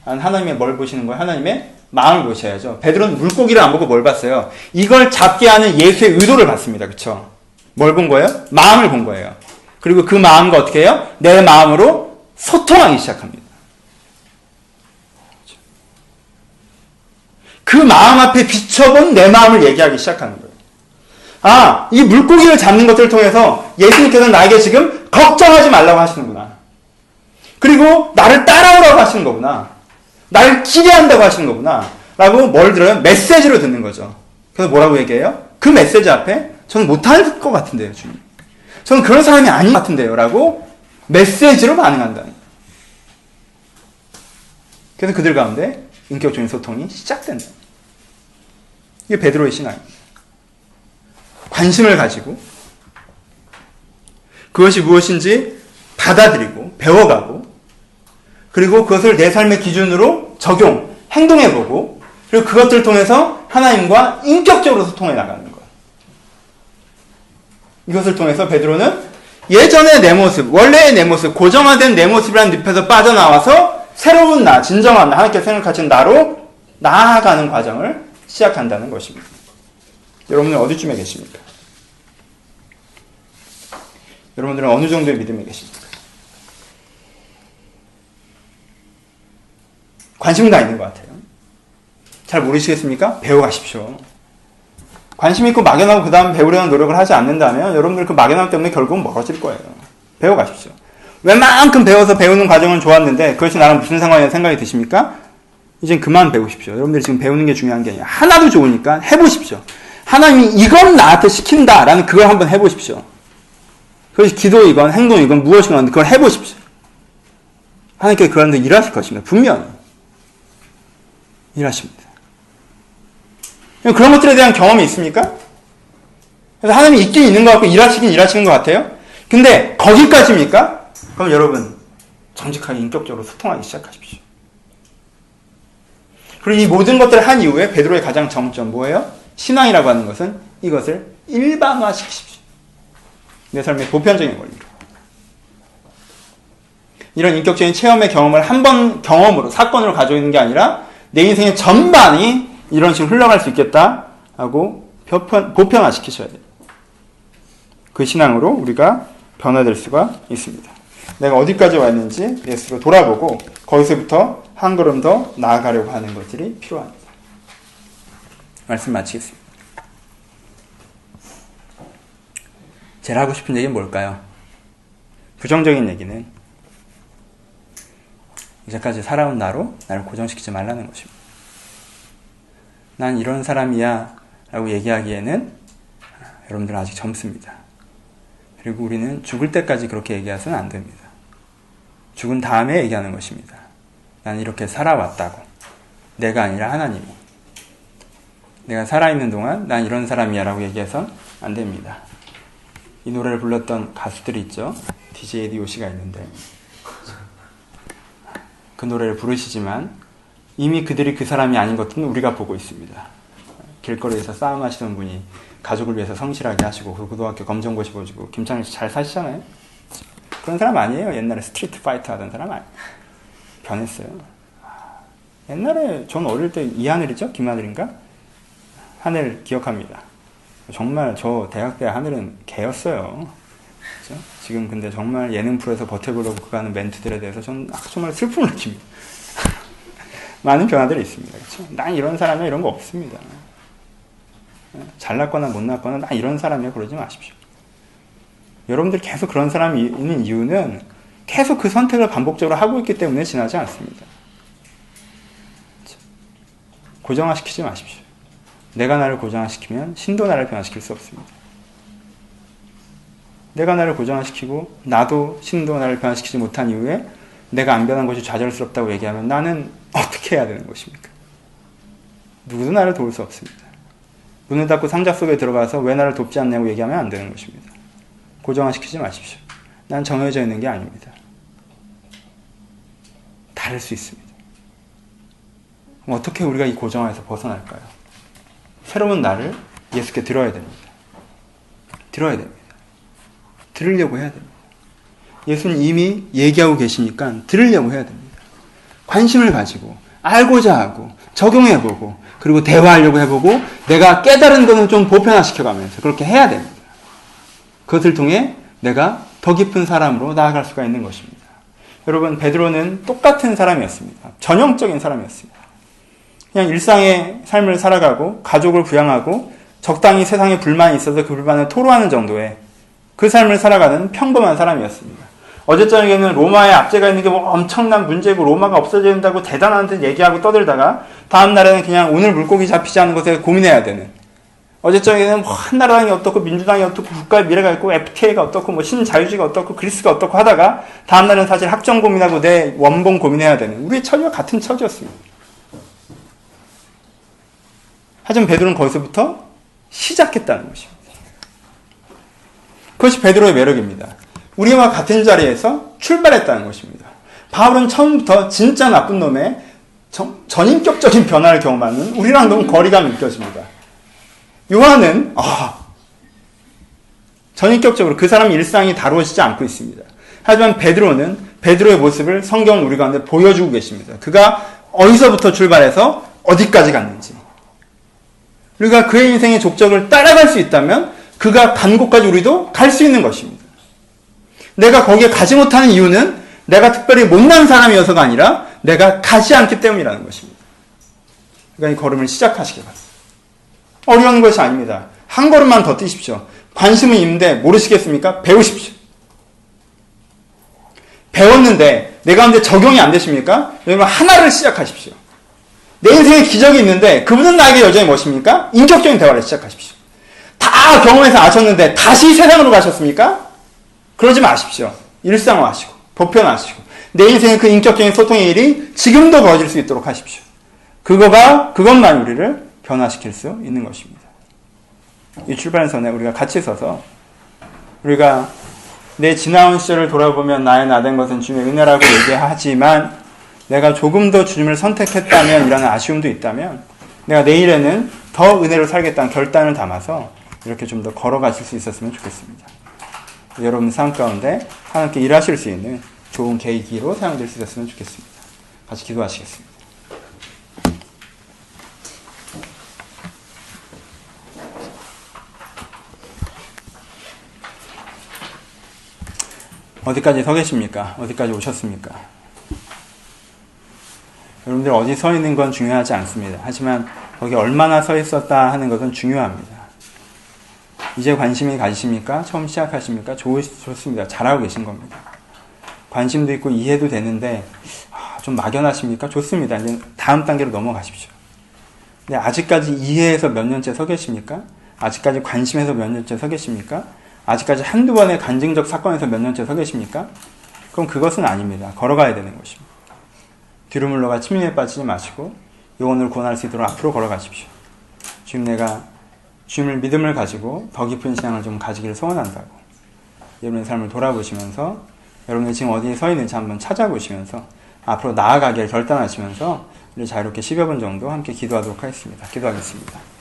하나님의 뭘 보시는 거예요? 하나님의 마음을 보셔야죠. 베드로는 물고기를 안 보고 뭘 봤어요? 이걸 잡게 하는 예수의 의도를 봤습니다. 그쵸? 뭘 본 거예요? 마음을 본 거예요. 그리고 그 마음과 어떻게 해요? 내 마음으로 소통하기 시작합니다. 그 마음 앞에 비춰본 내 마음을 얘기하기 시작하는 거예요. 아, 이 물고기를 잡는 것들을 통해서 예수님께서는 나에게 지금 걱정하지 말라고 하시는구나. 그리고 나를 따라오라고 하시는 거구나. 나를 기대한다고 하시는 거구나. 라고 뭘 들어요? 메시지로 듣는 거죠. 그래서 뭐라고 얘기해요? 그 메시지 앞에 저는 못할 것 같은데요, 주님. 저는 그런 사람이 아닌 것 같은데요. 라고 메시지로 반응한다는 거예요. 그래서 그들 가운데 인격적인 소통이 시작된다. 이게 베드로의 신앙입니다. 관심을 가지고 그것이 무엇인지 받아들이고 배워가고 그리고 그것을 내 삶의 기준으로 적용, 행동해보고 그리고 그것들을 통해서 하나님과 인격적으로 소통해 나가는 거예요. 이것을 통해서 베드로는 예전의 내 모습, 원래의 내 모습, 고정화된 내 모습이라는 늪에서 빠져나와서 새로운 나, 진정한 나, 하나님께서 생각하신 나로 나아가는 과정을 시작한다는 것입니다. 여러분은 어디쯤에 계십니까? 여러분들은 어느 정도의 믿음에 계십니까? 관심은 다 있는 것 같아요. 잘 모르시겠습니까? 배워가십시오. 관심 있고 막연하고 그 다음 배우려는 노력을 하지 않는다면 여러분들 그 막연함 때문에 결국은 멀어질 거예요. 배워가십시오. 웬만큼 배워서 배우는 과정은 좋았는데 그것이 나랑 무슨 상관이라는 생각이 드십니까? 이젠 그만 배우십시오. 여러분들이 지금 배우는 게 중요한 게 아니라 하나도 좋으니까 해보십시오. 하나님이 이건 나한테 시킨다라는 그걸 한번 해보십시오. 그것이 기도이건 행동이건 무엇이건 그걸 해보십시오. 하나님께서 그런데 일하실 것입니다. 분명히 일하십니다. 그런 것들에 대한 경험이 있습니까? 그래서 하나님이 있긴 있는 것 같고 일하시긴 일하시는 것 같아요. 근데 거기까지입니까? 그럼 여러분 정직하게 인격적으로 소통하기 시작하십시오. 그리고 이 모든 것들을 한 이후에 베드로의 가장 정점 뭐예요? 신앙이라고 하는 것은 이것을 일반화시키십시오. 내 삶의 보편적인 원리로. 이런 인격적인 체험의 경험을 한 번 경험으로 사건으로 가지고 있는 게 아니라 내 인생의 전반이 이런 식으로 흘러갈 수 있겠다라고 보편화시키셔야 돼요. 그 신앙으로 우리가 변화될 수가 있습니다. 내가 어디까지 왔는지 예수로 돌아보고 거기서부터 한 걸음 더 나아가려고 하는 것들이 필요합니다. 말씀 마치겠습니다. 제가 하고 싶은 얘기는 뭘까요? 부정적인 얘기는 이제까지 살아온 나로 나를 고정시키지 말라는 것입니다. 난 이런 사람이야 라고 얘기하기에는 여러분들은 아직 젊습니다. 그리고 우리는 죽을 때까지 그렇게 얘기해서는 안 됩니다. 죽은 다음에 얘기하는 것입니다. 난 이렇게 살아왔다고. 내가 아니라 하나님이. 내가 살아있는 동안 난 이런 사람이야 라고 얘기해서는 안 됩니다. 이 노래를 불렀던 가수들이 있죠. DJ DOC가 있는데 그 노래를 부르시지만 이미 그들이 그 사람이 아닌 것은 우리가 보고 있습니다. 길거리에서 싸움하시던 분이 가족을 위해서 성실하게 하시고 그 고등학교 검정고시 보시고 김창일 씨 잘 사시잖아요. 그런 사람 아니에요. 옛날에 스트리트 파이터 하던 사람 아니에요. 변했어요. 옛날에 전 어릴 때 이하늘이죠? 김하늘인가? 하늘 기억합니다. 정말 저 대학 때 하늘은 개였어요. 그렇죠? 지금 근데 정말 예능 프로에서 버텨보려고 그거 하는 멘트들에 대해서 저는 정말 슬픔을 느낍니다. 많은 변화들이 있습니다. 그렇죠? 난 이런 사람이야 이런 거 없습니다. 잘났거나 못났거나 난 이런 사람이야 그러지 마십시오. 여러분들이 계속 그런 사람이 있는 이유는 계속 그 선택을 반복적으로 하고 있기 때문에 지나지 않습니다. 그렇죠? 고정화시키지 마십시오. 내가 나를 고정화시키면 신도 나를 변화시킬 수 없습니다. 내가 나를 고정화시키고 나도 신도 나를 변화시키지 못한 이후에 내가 안 변한 것이 좌절스럽다고 얘기하면 나는 어떻게 해야 되는 것입니까? 누구도 나를 도울 수 없습니다. 문을 닫고 상자 속에 들어가서 왜 나를 돕지 않냐고 얘기하면 안 되는 것입니다. 고정화시키지 마십시오. 난 정해져 있는 게 아닙니다. 다를 수 있습니다. 그럼 어떻게 우리가 이 고정화에서 벗어날까요? 새로운 나를 예수께 들어야 됩니다. 들어야 됩니다. 들으려고 해야 됩니다. 예수는 이미 얘기하고 계시니까 들으려고 해야 됩니다. 관심을 가지고 알고자 하고 적용해보고 그리고 대화하려고 해보고 내가 깨달은 거는 좀 보편화시켜가면서 그렇게 해야 됩니다. 그것을 통해 내가 더 깊은 사람으로 나아갈 수가 있는 것입니다. 여러분 베드로는 똑같은 사람이었습니다. 전형적인 사람이었습니다. 그냥 일상의 삶을 살아가고 가족을 부양하고 적당히 세상에 불만이 있어서 그 불만을 토로하는 정도의 그 삶을 살아가는 평범한 사람이었습니다. 어제 저녁에는 로마의 압제가 있는 게 뭐 엄청난 문제고 로마가 없어져야 된다고 대단한 듯 얘기하고 떠들다가 다음 날에는 그냥 오늘 물고기 잡히지 않은 것에 고민해야 되는, 어제 저녁에는 뭐 한나라당이 어떻고 민주당이 어떻고 국가의 미래가 있고 FTA가 어떻고 뭐 신자유주의가 어떻고 그리스가 어떻고 하다가 다음 날은 사실 학점 고민하고 내 원본 고민해야 되는 우리의 처지와 같은 처지였습니다. 하지만 베드로는 거기서부터 시작했다는 것입니다. 그것이 베드로의 매력입니다. 우리와 같은 자리에서 출발했다는 것입니다. 바울은 처음부터 진짜 나쁜 놈의 전인격적인 변화를 경험하는 우리랑 너무 거리감이 느껴집니다. 요한은 전인격적으로 그 사람 일상이 다루어지지 않고 있습니다. 하지만 베드로는 베드로의 모습을 성경은 우리 가운데 보여주고 계십니다. 그가 어디서부터 출발해서 어디까지 갔는지, 우리가 그의 인생의 족적을 따라갈 수 있다면 그가 간 곳까지 우리도 갈 수 있는 것입니다. 내가 거기에 가지 못하는 이유는 내가 특별히 못난 사람이어서가 아니라 내가 가지 않기 때문이라는 것입니다. 그러니까 이 걸음을 시작하시기 바랍니다. 어려운 것이 아닙니다. 한 걸음만 더 뛰십시오. 관심은 있는데 모르시겠습니까? 배우십시오. 배웠는데 내 가운데 적용이 안 되십니까? 여러분 하나를 시작하십시오. 내 인생에 기적이 있는데 그분은 나에게 여전히 무엇입니까? 인격적인 대화를 시작하십시오. 다 경험해서 아셨는데 다시 세상으로 가셨습니까? 그러지 마십시오. 일상화하시고 보편화하시고 내 인생의 그 인격적인 소통의 일이 지금도 벌어질 수 있도록 하십시오. 그것만 우리를 변화시킬 수 있는 것입니다. 이 출발선에 우리가 같이 서서 우리가 내 지나온 시절을 돌아보면 나의 나된 것은 주님의 은혜라고 얘기하지만 내가 조금 더 주님을 선택했다면 이라는 아쉬움도 있다면 내가 내일에는 더 은혜로 살겠다는 결단을 담아서 이렇게 좀 더 걸어가실 수 있었으면 좋겠습니다. 여러분 삶 가운데 하나님께 일하실 수 있는 좋은 계기로 사용될 수 있었으면 좋겠습니다. 같이 기도하시겠습니다. 어디까지 서 계십니까? 어디까지 오셨습니까? 여러분들 어디 서 있는 건 중요하지 않습니다. 하지만 거기 얼마나 서 있었다 하는 것은 중요합니다. 이제 관심이 가지십니까? 처음 시작하십니까? 좋습니다. 잘하고 계신 겁니다. 관심도 있고 이해도 되는데 좀 막연하십니까? 좋습니다. 이제 다음 단계로 넘어가십시오. 근데 아직까지 이해해서 몇 년째 서 계십니까? 아직까지 관심해서 몇 년째 서 계십니까? 아직까지 한두 번의 간증적 사건에서 몇 년째 서 계십니까? 그럼 그것은 아닙니다. 걸어가야 되는 것입니다. 뒤로 물러가 침륜에 빠지지 마시고 영혼을 구원할 수 있도록 앞으로 걸어가십시오. 지금 내가 주님을 믿음을 가지고 더 깊은 신앙을 좀 가지기를 소원한다고 여러분의 삶을 돌아보시면서 여러분이 지금 어디에 서 있는지 한번 찾아보시면서 앞으로 나아가길 결단하시면서 우리 자유롭게 10여 분 정도 함께 기도하도록 하겠습니다. 기도하겠습니다.